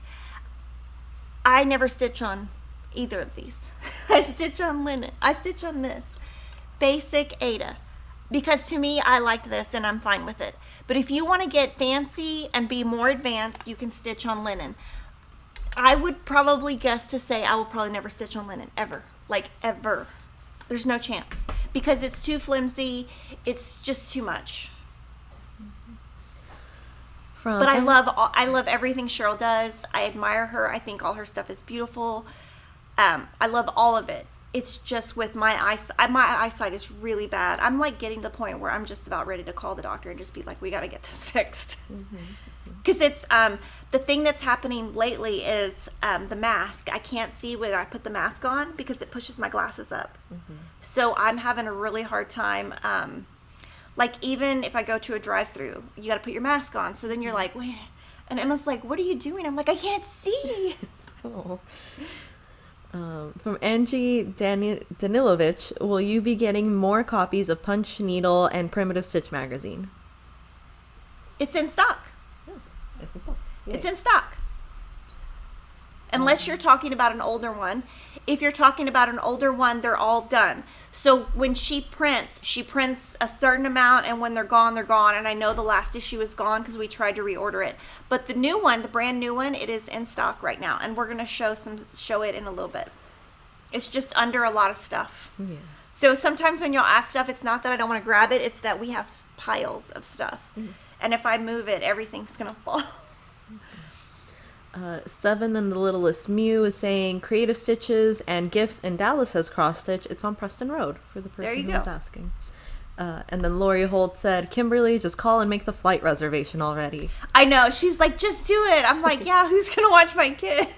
I never stitch on either of these. I stitch on linen. I stitch on this basic Aida because to me I like this and I'm fine with it. But if you want to get fancy and be more advanced, you can stitch on linen. I would probably guess to say I will probably never stitch on linen ever. Like ever. There's no chance because it's too flimsy. It's just too much. But I love everything Cheryl does. I admire her. I think all her stuff is beautiful. I love all of it. It's just with my eyesight is really bad. I'm like getting to the point where I'm just about ready to call the doctor and just be like, we got to get this fixed. Because it's the thing that's happening lately is the mask. I can't see when I put the mask on because it pushes my glasses up. So I'm having a really hard time. Like even if I go to a drive-through, you got to put your mask on. So then you're like, wait. And Emma's like, what are you doing? I'm like, I can't see. From Angie Danilovich, will you be getting more copies of Punch Needle and Primitive Stitch magazine? It's in stock. It's in stock. It's in stock. Unless you're talking about an older one. If you're talking about an older one, they're all done. So when she prints a certain amount, and when they're gone, they're gone. And I know the last issue is gone because we tried to reorder it. But the new one, the brand new one, it is in stock right now. And we're going to show it in a little bit. It's just under a lot of stuff. Yeah. So sometimes when y'all ask stuff, it's not that I don't want to grab it. It's that we have piles of stuff. And if I move it, everything's going to fall. Seven and the Littlest Mew is saying Creative Stitches and Gifts in Dallas has cross stitch. It's on Preston Road for the person who was asking. And then Lori Holt said, Kimberly, just call and make the flight reservation already. I know. She's like, just do it. I'm like, yeah, who's going to watch my kids?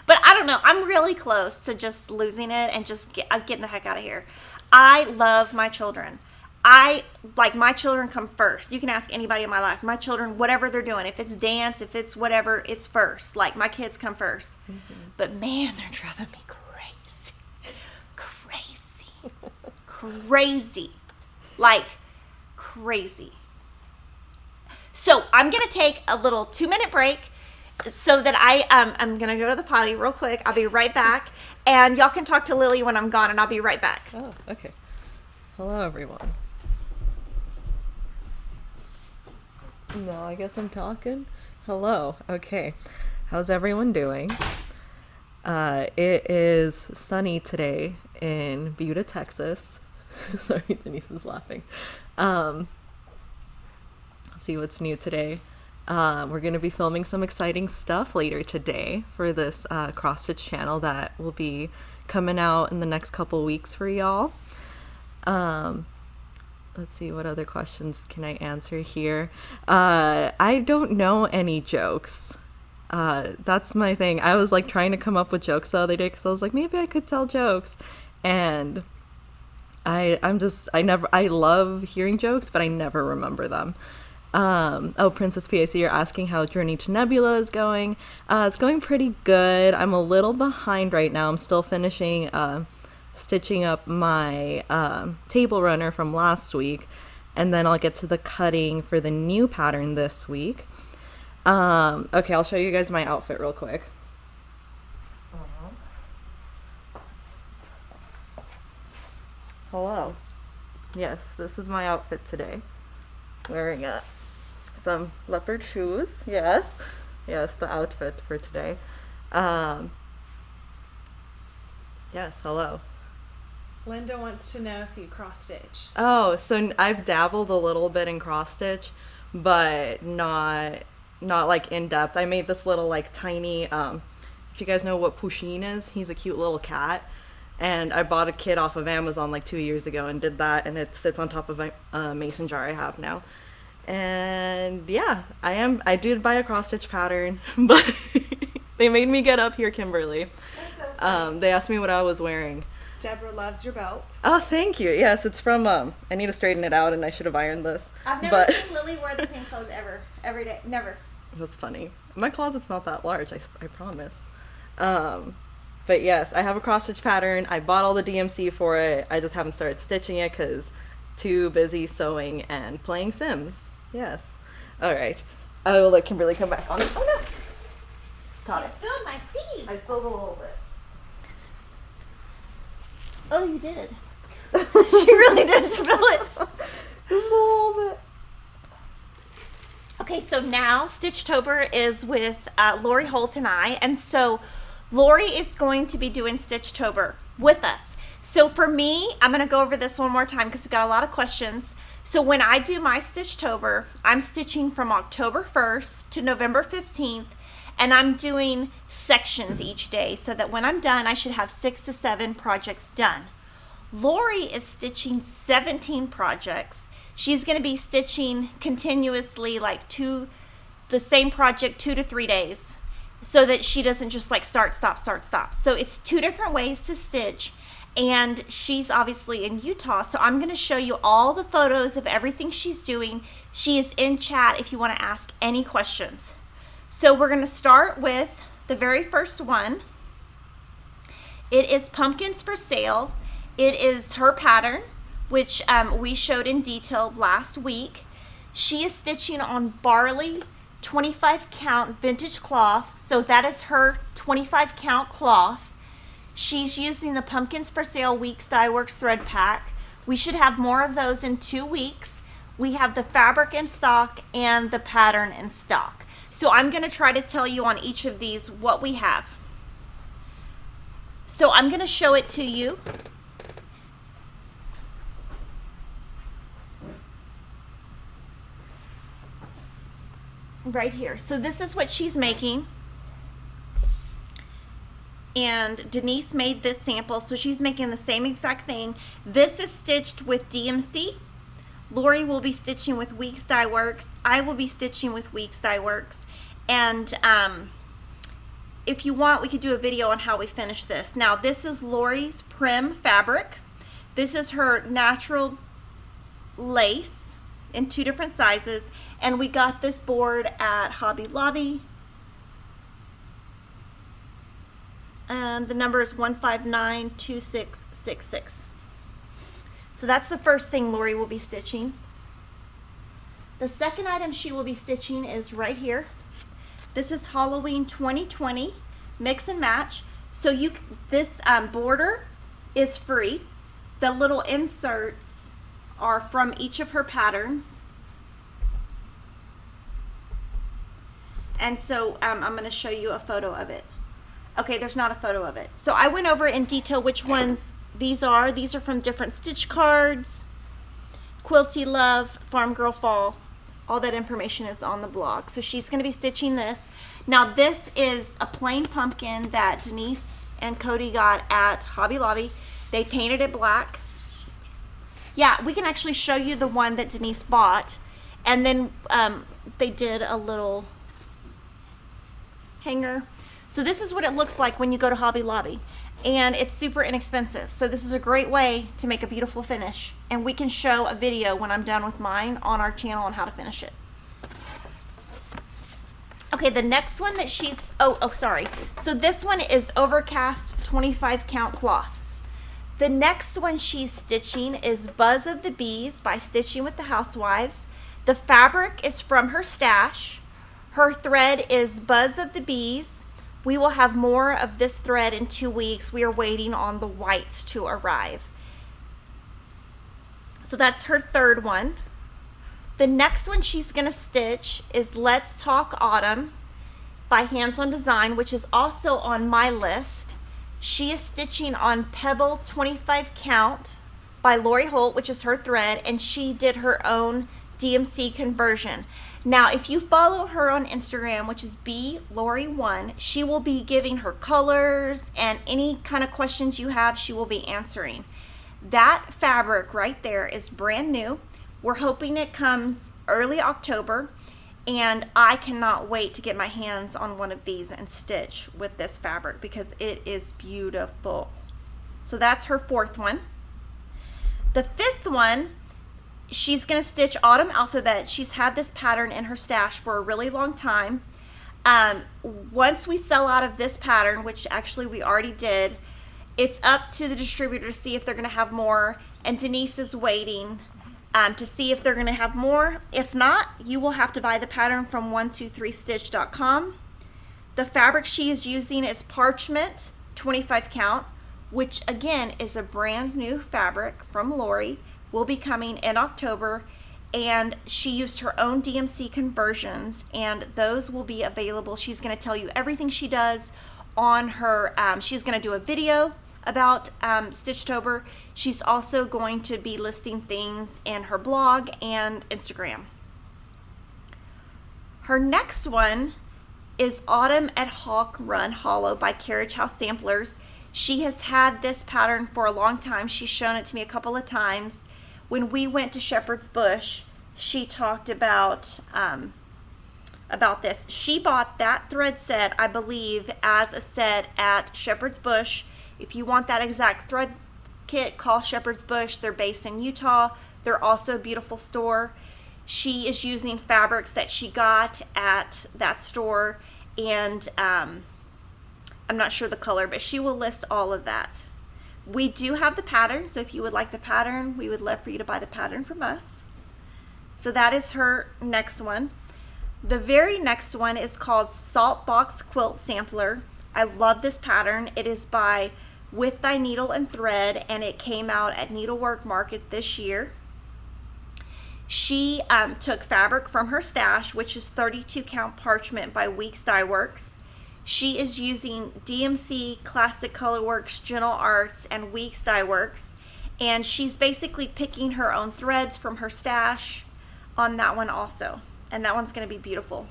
But I don't know. I'm really close to just losing it and just getting the heck out of here. I love my children. my children come first. You can ask anybody in my life. My children, whatever they're doing, if it's dance, if it's whatever, it's first. Like, my kids come first. But man, they're driving me crazy. Crazy. Like, crazy. So I'm going to take a little 2-minute break so that I'm going to go to the potty real quick. I'll be right back. And y'all can talk to Lily when I'm gone, and I'll be right back. Oh, okay. Hello, everyone. No, I guess I'm talking. Hello. Okay. How's everyone doing? It is sunny today in Buda, Texas. Sorry, Denise is laughing. Let's see what's new today. We're going to be filming some exciting stuff later today for this cross-stitch channel that will be coming out in the next couple weeks for y'all. Let's see, what other questions can I answer here? I don't know any jokes. That's my thing. I was like trying to come up with jokes the other day because I was like, maybe I could tell jokes. And I love hearing jokes, but I never remember them. Oh, Princess P, I see you're asking how Journey to Nebula is going. It's going pretty good. I'm a little behind right now. I'm still finishing stitching up my table runner from last week, and then I'll get to the cutting for the new pattern this week. Okay, I'll show you guys my outfit real quick. Hello. Yes, this is my outfit today. Wearing some leopard shoes. Yes, the outfit for today. Yes, hello. Linda wants to know if you cross stitch. Oh, so I've dabbled a little bit in cross stitch, but not like in depth. I made this little like tiny, if you guys know what Pusheen is, he's a cute little cat. And I bought a kit off of Amazon like 2 years ago and did that, and it sits on top of a mason jar I have now. And yeah, I did buy a cross stitch pattern, but they made me get up here, Kimberly. So they asked me what I was wearing. Deborah loves your belt. Oh, thank you. Yes, it's from, I need to straighten it out and I should have ironed this. I've never seen Lily wear the same clothes ever. Every day. Never. That's funny. My closet's not that large, I promise. But yes, I have a cross stitch pattern. I bought all the DMC for it. I just haven't started stitching it because too busy sewing and playing Sims. Yes. All right. I will let Kimberly come back on. Oh no. Got She it. spilled my tea. I spilled a little bit. Oh, you did. She really did spill it. Just a little bit. Okay, so now Stitch-Tober is with Lori Holt and I, and so Lori is going to be doing Stitch-Tober with us. So for me, I'm going to go over this one more time because we've got a lot of questions. So when I do my Stitch-Tober, I'm stitching from October 1st to November 15th, and I'm doing sections each day so that when I'm done, I should have 6 to 7 projects done. Lori is stitching 17 projects. She's going to be stitching continuously like the same project 2 to 3 days so that she doesn't just like start, stop, start, stop. So it's 2 different ways to stitch, and she's obviously in Utah. So I'm going to show you all the photos of everything she's doing. She is in chat if you want to ask any questions. So we're going to start with the very first one. It is Pumpkins for Sale. It is her pattern, which we showed in detail last week. She is stitching on Barley 25 count vintage cloth. So that is her 25 count cloth. She's using the Pumpkins for Sale Weeks Dye Works thread pack. We should have more of those in 2 weeks. We have the fabric in stock and the pattern in stock. So I'm going to try to tell you on each of these what we have. So I'm going to show it to you. Right here. So this is what she's making. And Denise made this sample, so she's making the same exact thing. This is stitched with DMC. Lori will be stitching with Weeks Dye Works. I will be stitching with Weeks Dye Works. And if you want, we could do a video on how we finish this. Now, this is Lori's Prim fabric. This is her natural lace in 2 different sizes, and we got this board at Hobby Lobby, and the number is 1592666. So that's the first thing Lori will be stitching. The second item she will be stitching is right here. This is Halloween 2020 mix and match. So this border is free. The little inserts are from each of her patterns. And so I'm going to show you a photo of it. Okay, there's not a photo of it. So I went over in detail which ones these are. These are from different stitch cards, Quilty Love, Farm Girl Fall. All that information is on the blog. So she's going to be stitching this. Now this is a plain pumpkin that Denise and Cody got at Hobby Lobby. They painted it black. Yeah, we can actually show you the one that Denise bought. And then they did a little hanger. So this is what it looks like when you go to Hobby Lobby. And it's super inexpensive. So this is a great way to make a beautiful finish. And we can show a video when I'm done with mine on our channel on how to finish it. Okay, the next one that she's, sorry. So this one is Overcast 25 count cloth. The next one she's stitching is Buzz of the Bees by Stitching with the Housewives. The fabric is from her stash. Her thread is Buzz of the Bees. We will have more of this thread in 2 weeks. We are waiting on the whites to arrive. So that's her third one. The next one she's going to stitch is Let's Talk Autumn by Hands on Design, which is also on my list. She is stitching on Pebble 25 count by Lori Holt, which is her thread, and she did her own DMC conversion. Now, if you follow her on Instagram, which is blori1, she will be giving her colors and any kind of questions you have, she will be answering. That fabric right there is brand new. We're hoping it comes early October, and I cannot wait to get my hands on one of these and stitch with this fabric because it is beautiful. So that's her fourth one. The fifth one, she's going to stitch Autumn Alphabet. She's had this pattern in her stash for a really long time. Once we sell out of this pattern, which actually we already did, it's up to the distributor to see if they're going to have more, and Denise is waiting to see if they're going to have more. If not, you will have to buy the pattern from 123stitch.com. The fabric she is using is Parchment 25 count, which again is a brand new fabric from Lori. Will be coming in October, and she used her own DMC conversions, and those will be available. She's going to tell you everything she does on her, she's going to do a video about Stitch-Tober. She's also going to be listing things in her blog and Instagram. Her next one is Autumn at Hawk Run Hollow by Carriage House Samplers. She has had this pattern for a long time. She's shown it to me a couple of times. When we went to Shepherd's Bush, she talked about this. She bought that thread set, I believe, as a set at Shepherd's Bush. If you want that exact thread kit, call Shepherd's Bush. They're based in Utah. They're also a beautiful store. She is using fabrics that she got at that store, and I'm not sure the color, but she will list all of that. We do have the pattern, so if you would like the pattern, we would love for you to buy the pattern from us. So that is her next one. The very next one is called Salt Box Quilt Sampler. I love this pattern. It is by With Thy Needle and Thread, and it came out at Needlework Market this year. She took fabric from her stash, which is 32 count Parchment by Weeks Dye Works. She is using DMC, Classic Colorworks, Gentle Arts, and Weeks Dye Works, and she's basically picking her own threads from her stash on that one also, and that one's going to be beautiful.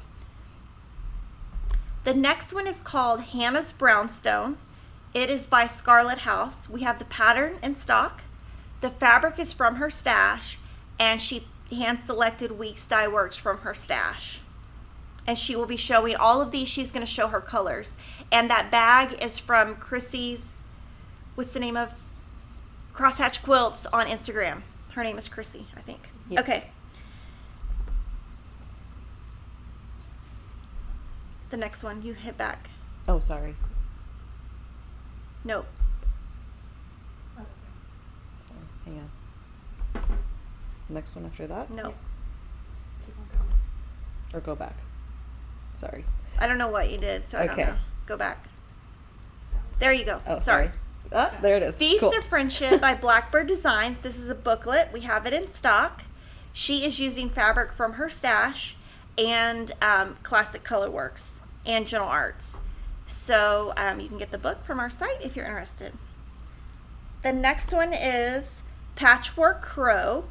The next one is called Hannah's Brownstone. It is by Scarlet House. We have the pattern in stock. The fabric is from her stash, and she hand selected Weeks Dye Works from her stash. And she will be showing all of these. She's going to show her colors. And that bag is from Chrissy's, what's the name of? Crosshatch Quilts on Instagram. Her name is Chrissy, I think. Yes. Okay. The next one, you hit back. Oh, sorry. Nope. Sorry. Hang on. Next one after that? Nope. Keep on going. Or go back? Sorry. I don't know what you did, so I don't Okay. know. Go back. There you go. Oh, Sorry. Ah, there it is. Feast Cool. of Friendship by Blackbird Designs. This is a booklet. We have it in stock. She is using fabric from her stash and Classic Colorworks and Gentle Arts. So you can get the book from our site if you're interested. The next one is Patchwork Crow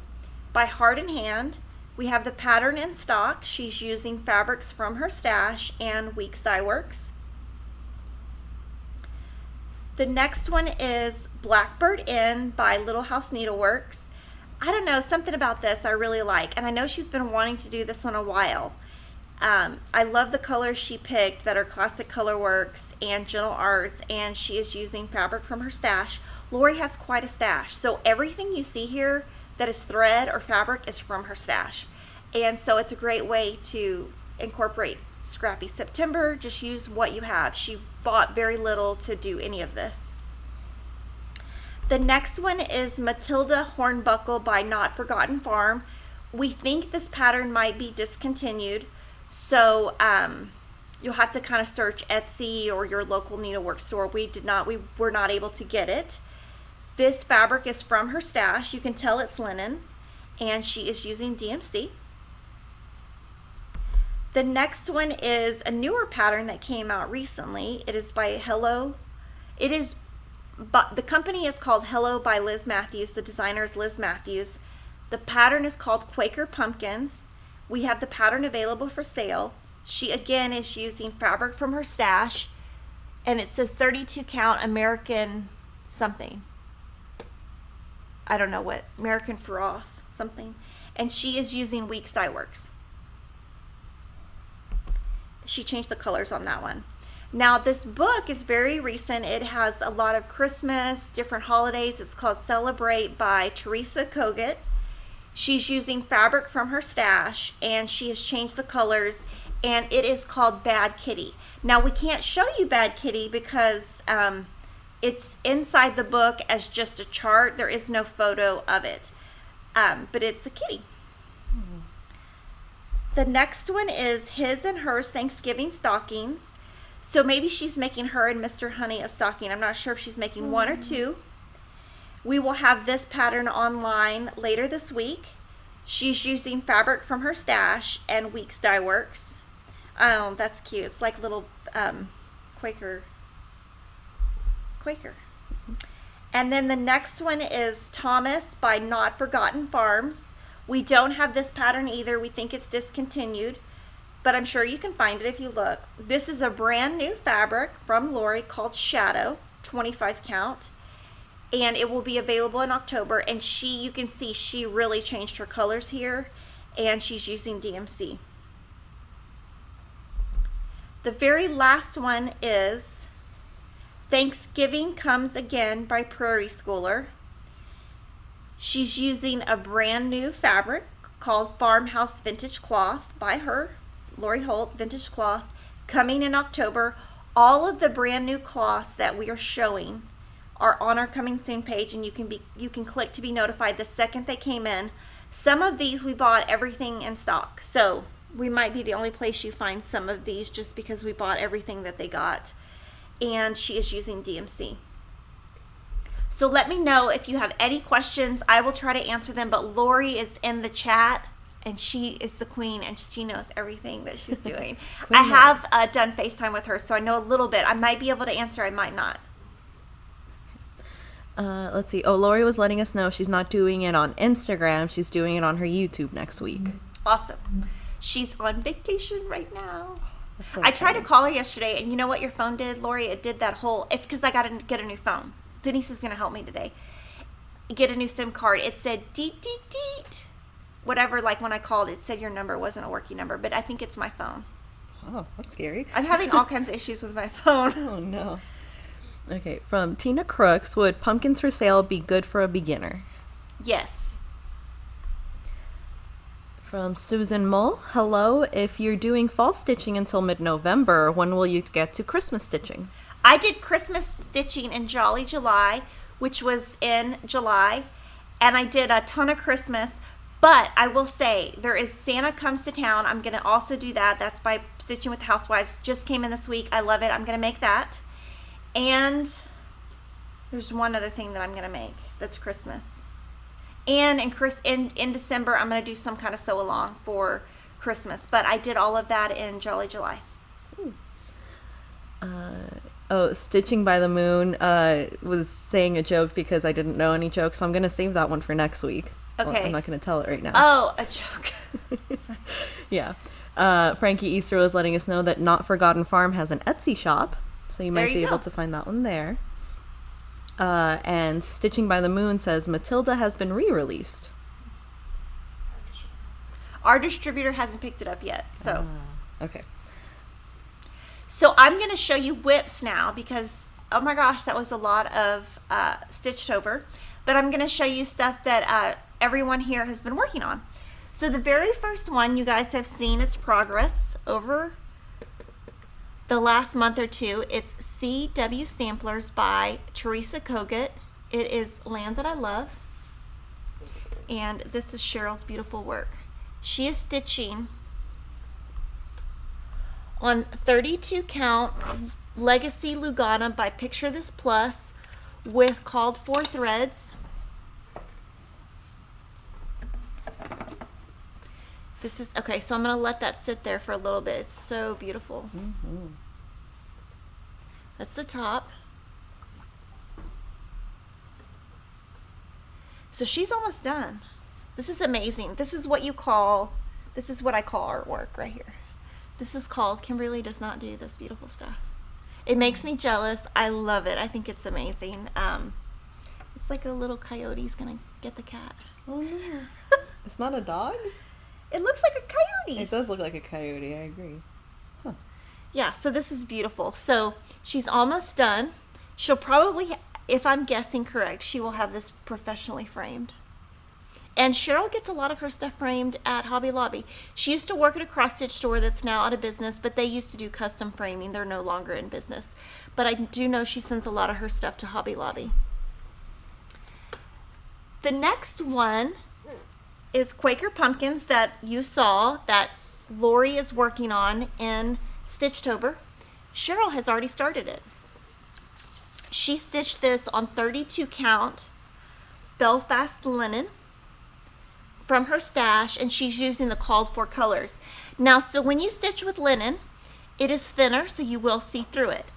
by Heart and Hand. We have the pattern in stock. She's using fabrics from her stash and Weeks Dye Works. The next one is Blackbird Inn by Little House Needleworks. I don't know, something about this I really like, and I know she's been wanting to do this one a while. I love the colors she picked that are Classic Colorworks and Gentle Arts, and she is using fabric from her stash. Lori has quite a stash, so everything you see here that is thread or fabric is from her stash. And so it's a great way to incorporate Scrappy September. Just use what you have. She bought very little to do any of this. The next one is Matilda Hornbuckle by Not Forgotten Farm. We think this pattern might be discontinued, so you'll have to kind of search Etsy or your local needlework store. We were not able to get it. This fabric is from her stash. You can tell it's linen, and she is using DMC. The next one is a newer pattern that came out recently. It is by Hello. The company is called Hello by Liz Matthews. The designer is Liz Matthews. The pattern is called Quaker Pumpkins. We have the pattern available for sale. She again is using fabric from her stash, and it says 32 count American something. I don't know what, American Froth something. And she is using Weeks Dye Works. She changed the colors on that one. Now this book is very recent. It has a lot of Christmas, different holidays. It's called Celebrate by Teresa Kogut. She's using fabric from her stash, and she has changed the colors, and it is called Bad Kitty. Now we can't show you Bad Kitty because it's inside the book as just a chart. There is no photo of it, but it's a kitty. The next one is His and Hers Thanksgiving Stockings. So maybe she's making her and Mr. Honey a stocking. I'm not sure if she's making one or two. We will have this pattern online later this week. She's using fabric from her stash and Weeks Dye Works. Oh, that's cute. It's like little Quaker. And then the next one is Thomas by Not Forgotten Farms. We don't have this pattern either. We think it's discontinued, but I'm sure you can find it if you look. This is a brand new fabric from Lori called Shadow, 25 count, and it will be available in October. And you can see she really changed her colors here, and she's using DMC. The very last one is Thanksgiving Comes Again by Prairie Schooler. She's using a brand new fabric called Farmhouse Vintage Cloth by her, Lori Holt, Vintage Cloth, coming in October. All of the brand new cloths that we are showing are on our Coming Soon page, and you can click to be notified the second they came in. Some of these we bought everything in stock, so we might be the only place you find some of these just because we bought everything that they got. And she is using DMC. So let me know if you have any questions. I will try to answer them, but Lori is in the chat, and she is the queen, and she knows everything that she's doing. I have done FaceTime with her, so I know a little bit. I might be able to answer, I might not. Let's see. Oh, Lori was letting us know she's not doing it on Instagram. She's doing it on her YouTube next week. Awesome. She's on vacation right now. So I tried to call her yesterday, and you know what your phone did, Lori? It did that whole, it's because I got to get a new phone. Denise is going to help me today. Get a new SIM card. It said deet, deet, deet. Whatever, like when I called, it said your number wasn't a working number, but I think it's my phone. Oh, that's scary. I'm having all kinds of issues with my phone. Oh, no. Okay, from Tina Crooks, would pumpkins for sale be good for a beginner? Yes. From Susan Mull, hello. If you're doing fall stitching until mid-November, when will you get to Christmas stitching? I did Christmas stitching in Jolly July, which was in July, and I did a ton of Christmas. But I will say, there is Santa Comes to Town. I'm going to also do that. That's by Stitching with Housewives. Just came in this week. I love it. I'm going to make that. And there's one other thing that I'm going to make that's Christmas. And in December, I'm going to do some kind of sew along for Christmas. But I did all of that in Jolly July. Stitching by the Moon was saying a joke because I didn't know any jokes, so I'm going to save that one for next week. Okay. Well, I'm not going to tell it right now. Oh, a joke. Yeah. Frankie Easter was letting us know that Not Forgotten Farm has an Etsy shop, so you might be able to find that one there. And Stitching by the Moon says Matilda has been re-released. Our distributor hasn't picked it up yet, so. Okay. So I'm going to show you whips now because, oh my gosh, that was a lot of Stitch-Tober. But I'm going to show you stuff that everyone here has been working on. So the very first one, you guys have seen its progress over the last month or two. It's CW Samplers by Teresa Kogut. It is Land That I Love. And this is Cheryl's beautiful work. She is stitching on 32 count Legacy Lugana by Picture This Plus with called for threads. This is, okay, so I'm going to let that sit there for a little bit. It's so beautiful. Mm-hmm. That's the top. So she's almost done. This is amazing. This is what I call artwork right here. This is called Kimberly Does Not Do This Beautiful Stuff. It makes me jealous. I love it. I think it's amazing. It's like a little coyote's going to get the cat. Oh, no. It's not a dog? It looks like a coyote. It does look like a coyote, I agree. Huh. Yeah, so this is beautiful. So she's almost done. She'll probably, if I'm guessing correct, she will have this professionally framed. And Cheryl gets a lot of her stuff framed at Hobby Lobby. She used to work at a cross-stitch store that's now out of business, but they used to do custom framing. They're no longer in business. But I do know she sends a lot of her stuff to Hobby Lobby. The next one is Quaker Pumpkins that you saw that Lori is working on in Stitch-Tober. Cheryl has already started it. She stitched this on 32 count Belfast linen from her stash, and she's using the called for colors. Now, so when you stitch with linen, it is thinner, so you will see through it.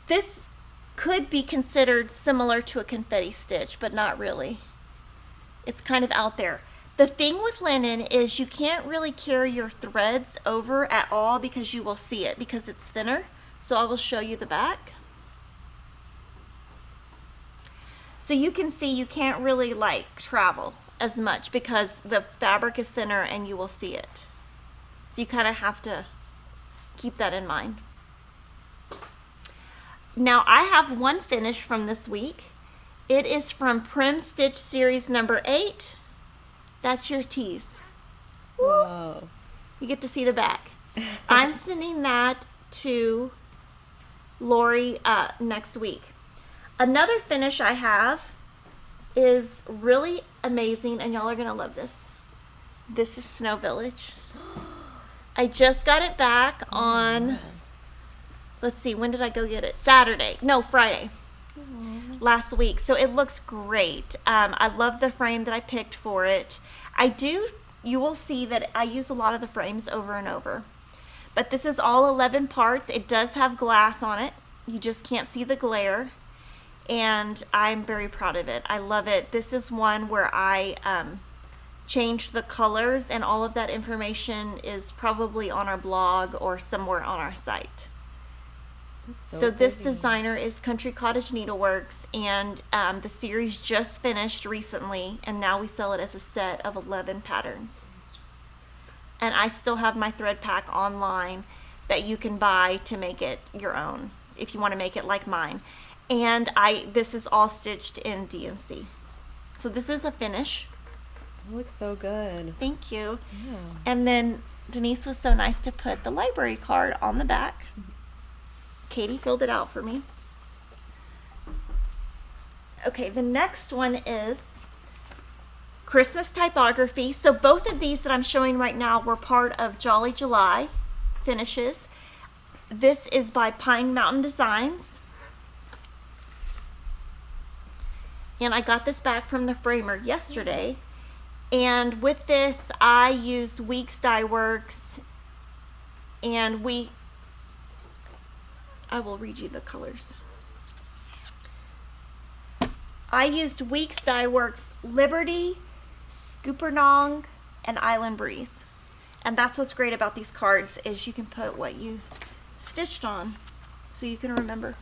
This could be considered similar to a confetti stitch, but not really. It's kind of out there. The thing with linen is you can't really carry your threads over at all because you will see it because it's thinner. So I will show you the back. So you can see you can't really like travel as much because the fabric is thinner and you will see it. So you kind of have to keep that in mind. Now I have one finish from this week. It is from Prim Stitch Series number 8. That's your tease. Whoa. You get to see the back. I'm sending that to Lori next week. Another finish I have is really amazing, and y'all are going to love this. This is Snow Village. I just got it back on, let's see, when did I go get it? Friday. Last week. So it looks great. I love the frame that I picked for it. You will see that I use a lot of the frames over and over. But this is all 11 parts. It does have glass on it. You just can't see the glare. And I'm very proud of it. I love it. This is one where I changed the colors, and all of that information is probably on our blog or somewhere on our site. So this designer is Country Cottage Needleworks, and the series just finished recently, and now we sell it as a set of 11 patterns. And I still have my thread pack online that you can buy to make it your own if you want to make it like mine. And this is all stitched in DMC. So this is a finish. It looks so good. Thank you. Yeah. And then Denise was so nice to put the library card on the back. Katie filled it out for me. Okay, the next one is Christmas typography. So both of these that I'm showing right now were part of Jolly July finishes. This is by Pine Mountain Designs. And I got this back from the framer yesterday. And with this, I used Weeks Dye Works, and I will read you the colors. I used Weeks Dye Works Liberty, Scoopernong, and Island Breeze. And that's what's great about these cards is you can put what you stitched on so you can remember.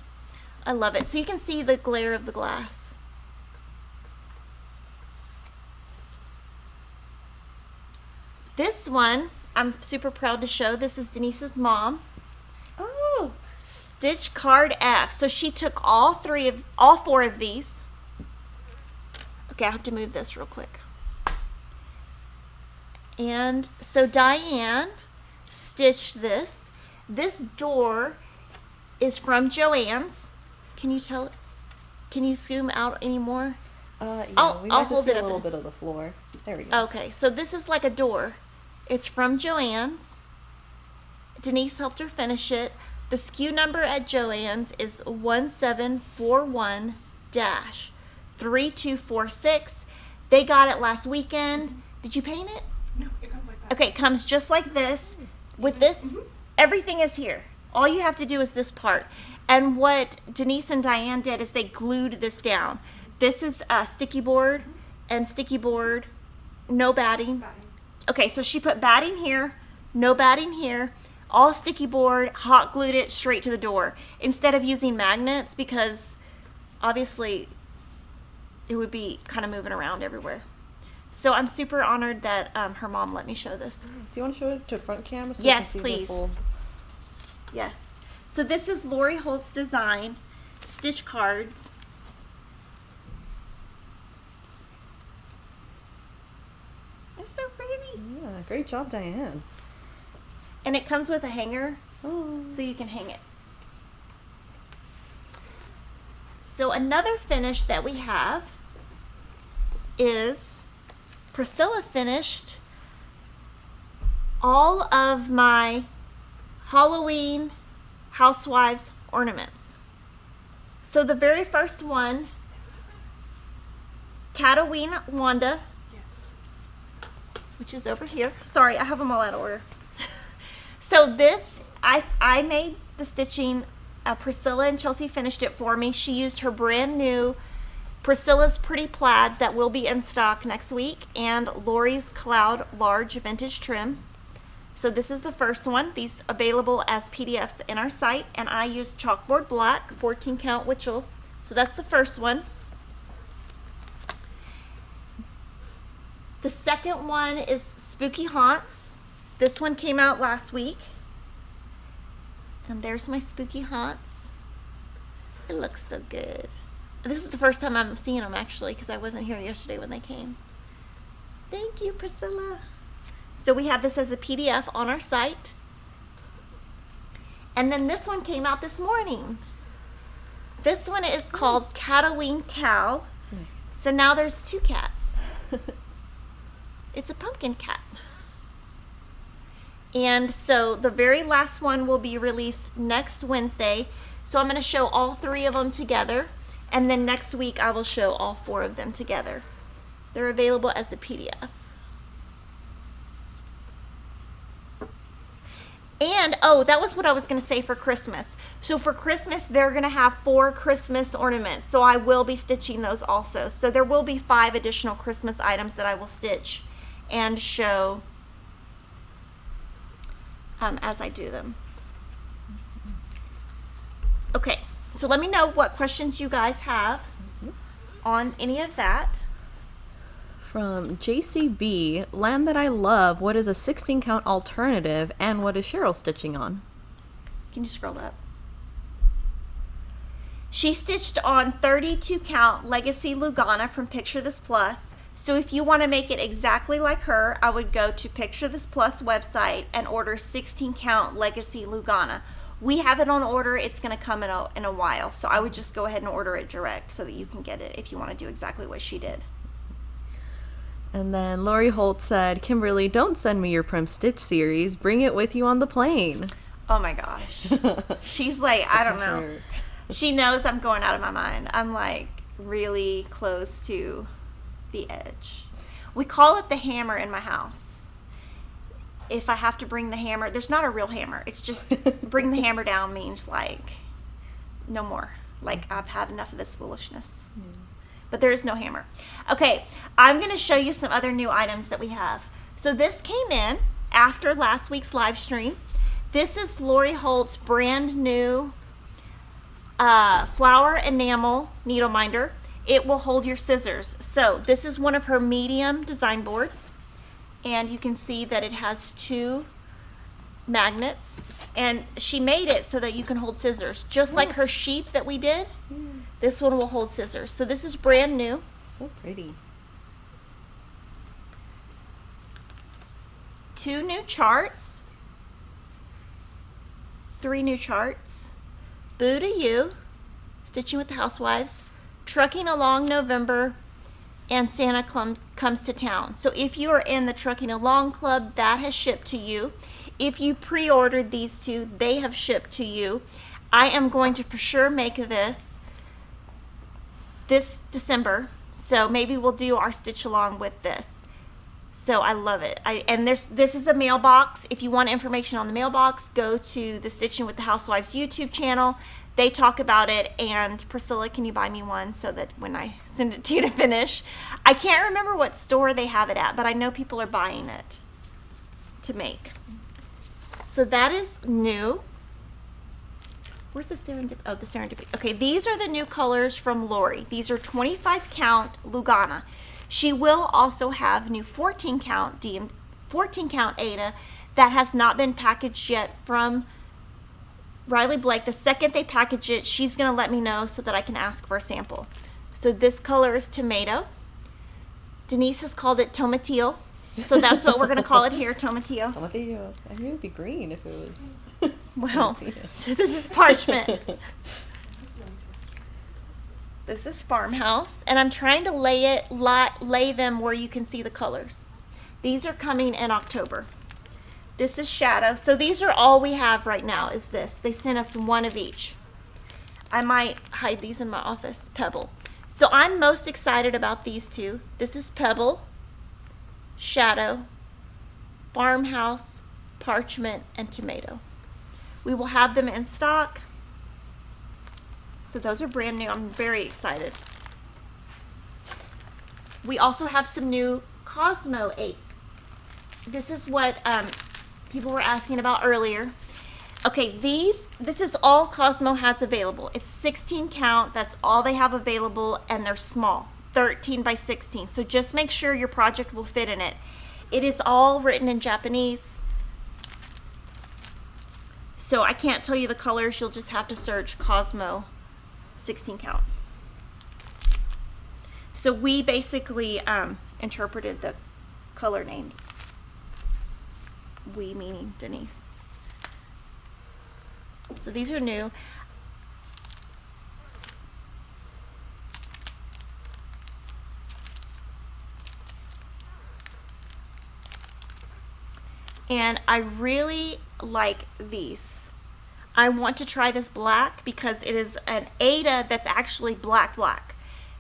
I love it. So you can see the glare of the glass. This one I'm super proud to show. This is Denise's mom. Oh, Stitch Card F. So she took all four of these. Okay, I have to move this real quick. And so Diane stitched this. This door is from Joann's. Can you tell? Can you zoom out any more? yeah, I'll hold see it a up. little bit of the floor. There we go. Okay, so this is like a door. It's from Joann's. Denise helped her finish it. The SKU number at Joann's is 1741-3246. They got it last weekend. Did you paint it? No, it comes like that. Okay, it comes just like this. With this, everything is here. All you have to do is this part. And what Denise and Diane did is they glued this down. This is sticky board and sticky board, no batting. Okay, so she put batting here, no batting here, all sticky board, hot glued it straight to the door instead of using magnets because obviously it would be kind of moving around everywhere. So I'm super honored that her mom let me show this. Do you want to show it to front camera? So Yes, we can see the please. full- Yes. So this is Lori Holt's design, stitch cards. It's so pretty. Yeah, great job, Diane. And it comes with a hanger Oh. so you can hang it. So another finish that we have is Priscilla finished all of my Halloween housewives ornaments. So the very first one, Cataween Wanda, which is over here. Sorry, I have them all out of order. So this, I made the stitching. Priscilla and Chelsea finished it for me. She used her brand new Priscilla's Pretty Plaids that will be in stock next week and Lori's Cloud Large Vintage Trim. So this is the first one. These available as PDFs in our site, and I used Chalkboard Black 14 count Witchell. So that's the first one. The second one is Spooky Haunts. This one came out last week. And there's my Spooky Haunts. It looks so good. This is the first time I'm seeing them actually because I wasn't here yesterday when they came. Thank you, Priscilla. So we have this as a PDF on our site. And then this one came out this morning. This one is called Cataween Cow. So now there's two cats. It's a pumpkin cat. And so the very last one will be released next Wednesday. So I'm going to show all three of them together. And then next week I will show all four of them together. They're available as a PDF. And, oh, that was what I was going to say for Christmas. So for Christmas, they're going to have 4 Christmas ornaments. So I will be stitching those also. So there will be 5 additional Christmas items that I will stitch and show as I do them. Okay, so let me know what questions you guys have on any of that. From JCB, Land That I Love, what is a 16 count alternative and what is Cheryl stitching on? Can you scroll up? She stitched on 32 count Legacy Lugana from Picture This Plus. So if you want to make it exactly like her, I would go to Picture This Plus website and order 16 count Legacy Lugana. We have it on order. It's going to come in a while. So I would just go ahead and order it direct so that you can get it if you want to do exactly what she did. And then Lori Holt said, Kimberly, don't send me your Prim Stitch series. Bring it with you on the plane. Oh my gosh. She's like, I don't know. She knows I'm going out of my mind. I'm like really close to the edge. We call it the hammer in my house. If I have to bring the hammer, there's not a real hammer. It's just bring the hammer down means like no more. Like I've had enough of this foolishness. But there is no hammer. Okay, I'm going to show you some other new items that we have. So this came in after last week's live stream. This is Lori Holt's brand new flower enamel needle minder. It will hold your scissors. So this is one of her medium design boards. And you can see that it has 2 magnets. And she made it so that you can hold scissors. Just like her sheep that we did, this one will hold scissors. So this is brand new. So pretty. 2 new charts. 3 new charts. Boo to You, Stitching with the Housewives, Trucking Along November, and Santa Comes to Town. So if you are in the Trucking Along Club, that has shipped to you. If you pre-ordered these 2, they have shipped to you. I am going to for sure make this December. So maybe we'll do our Stitch Along with this. So I love it. And this is a mailbox. If you want information on the mailbox, go to the Stitching with the Housewives YouTube channel. They talk about it. And Priscilla, can you buy me one so that when I send it to you to finish? I can't remember what store they have it at, but I know people are buying it to make. So that is new. Where's the Serendipity? Oh, the Serendipity. Okay, these are the new colors from Lori. These are 25 count Lugana. She will also have new 14 count Aida that has not been packaged yet from Riley Blake. The second they package it, she's going to let me know so that I can ask for a sample. So this color is Tomato. Denise has called it Tomatillo. So that's what we're going to call it here, Tomatillo. Tomatillo. I knew it would be green if it was. Well, so this is Parchment. This is Farmhouse, and I'm trying to lay them where you can see the colors. These are coming in October. This is Shadow. So these are all we have right now is this. They sent us 1 of each. I might hide these in my office. Pebble. So I'm most excited about these 2. This is Pebble, Shadow, Farmhouse, Parchment, and Tomato. We will have them in stock. So those are brand new. I'm very excited. We also have some new Cosmo 8. This is what people were asking about earlier. Okay, this is all Cosmo has available. It's 16 count. That's all they have available, and they're small, 13 by 16. So just make sure your project will fit in it. It is all written in Japanese. So I can't tell you the colors. You'll just have to search Cosmo 16 count. So we basically interpreted the color names. We meaning Denise. So these are new. And I really like these. I want to try this black because it is an Aida that's actually black.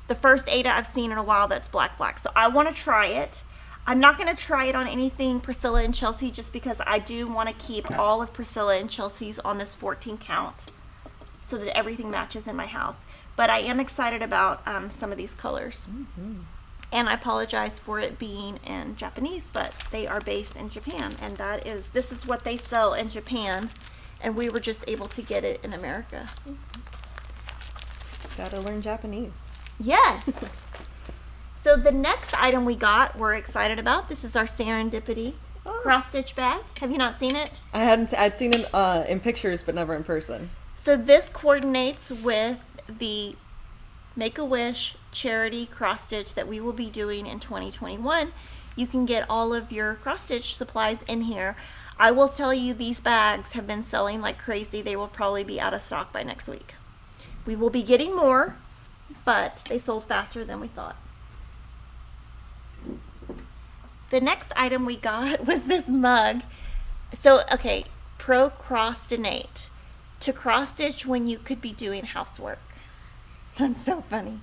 The first Aida I've seen in a while that's black. So I want to try it. I'm not going to try it on anything Priscilla and Chelsea just because I do want to keep all of Priscilla and Chelsea's on this 14 count so that everything matches in my house. But I am excited about some of these colors. Mm-hmm. And I apologize for it being in Japanese, but they are based in Japan. And this is what they sell in Japan. And we were just able to get it in America. Just gotta learn Japanese. Yes. So the next item we got, we're excited about. This is our Serendipity cross stitch bag. Have you not seen it? I'd seen it in pictures, but never in person. So this coordinates with the Make-A-Wish charity cross-stitch that we will be doing in 2021. You can get all of your cross-stitch supplies in here. I will tell you, these bags have been selling like crazy. They will probably be out of stock by next week. We will be getting more, but they sold faster than we thought. The next item we got was this mug. So, okay, procrastinate. To cross-stitch when you could be doing housework. That's so funny.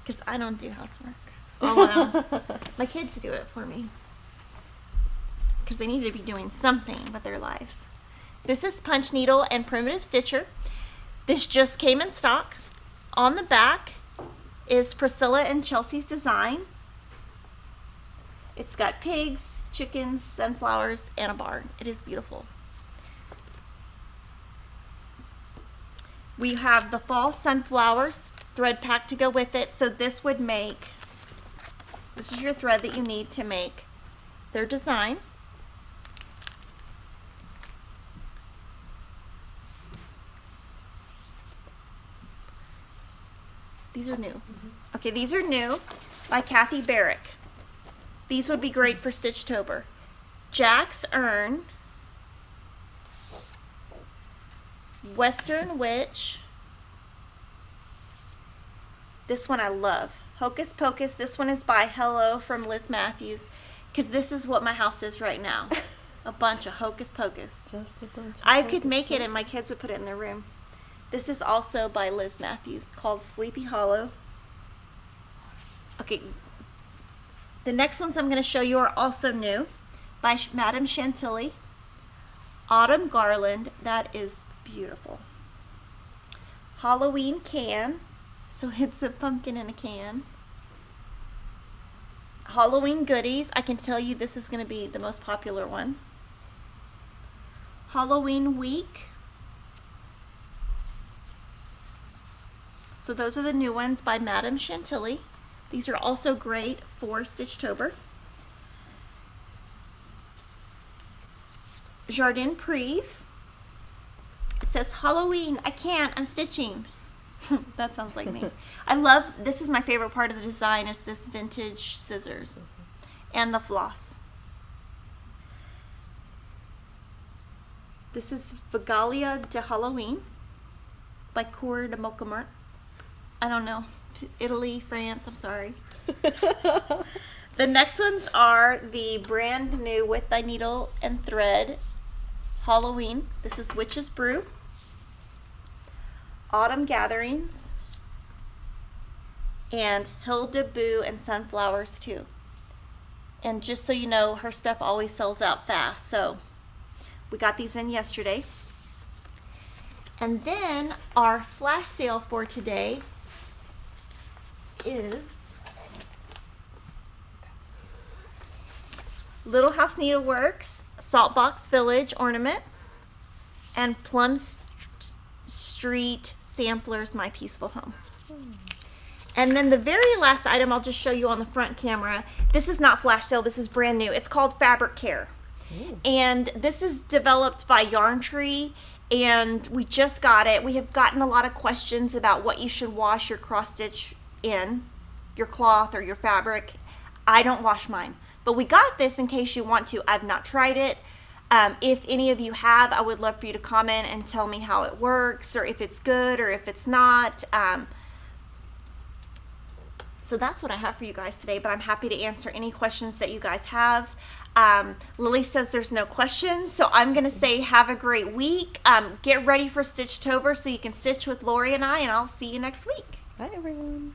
Because I don't do housework. Oh, wow. My kids do it for me. Because they need to be doing something with their lives. This is Punch Needle and Primitive Stitcher. This just came in stock. On the back is Priscilla and Chelsea's design. It's got pigs, chickens, sunflowers, and a barn. It is beautiful. We have the fall sunflowers thread pack to go with it. So this would make, this is your thread that you need to make their design. These are new. Okay, these are new by Kathy Barrick. These would be great for Stitch-Tober. Jack's Urn, Western Witch. This one I love. Hocus Pocus. This one is by Hello from Liz Matthews, because this is what my house is right now. A bunch of Hocus Pocus. Just a bunch of I could make it and my kids would put it in their room. This is also by Liz Matthews, called Sleepy Hollow. Okay, the next ones I'm going to show you are also new, by Madame Chantilly. Autumn Garland, that is beautiful. Halloween Can, so it's a pumpkin in a can. Halloween Goodies, I can tell you this is going to be the most popular one. Halloween Week. So those are the new ones by Madame Chantilly. These are also great for Stitch-Tober. Jardin Prive. It says Halloween, I can't, I'm stitching. That sounds like me. I love, this is my favorite part of the design, is this vintage scissors and the floss. This is Vigalia de Halloween by Coeur de Mocamart. I don't know. Italy, France, I'm sorry. The next ones are the brand new With Thy Needle and Thread Halloween. This is Witch's Brew. Autumn Gatherings. And Hilda Boo and Sunflowers too. And just so you know, her stuff always sells out fast. So we got these in yesterday. And then our flash sale for today is Little House Needleworks Saltbox Village ornament and Plum Street Samplers My Peaceful Home. And then the very last item I'll just show you on the front camera. This is not flash sale, this is brand new. It's called Fabric Care. Ooh. And this is developed by Yarn Tree, and we just got it. We have gotten a lot of questions about what you should wash your cross stitch in, your cloth or your fabric. I don't wash mine, but we got this in case you want to. I've not tried it. If any of you have, I would love for you to comment and tell me how it works, or if it's good or if it's not. So that's what I have for you guys today, but I'm happy to answer any questions that you guys have. Lily says there's no questions, so I'm gonna say have a great week. Get ready for Stitch-Tober so you can stitch with Lori and I, and I'll see you next week. Bye everyone.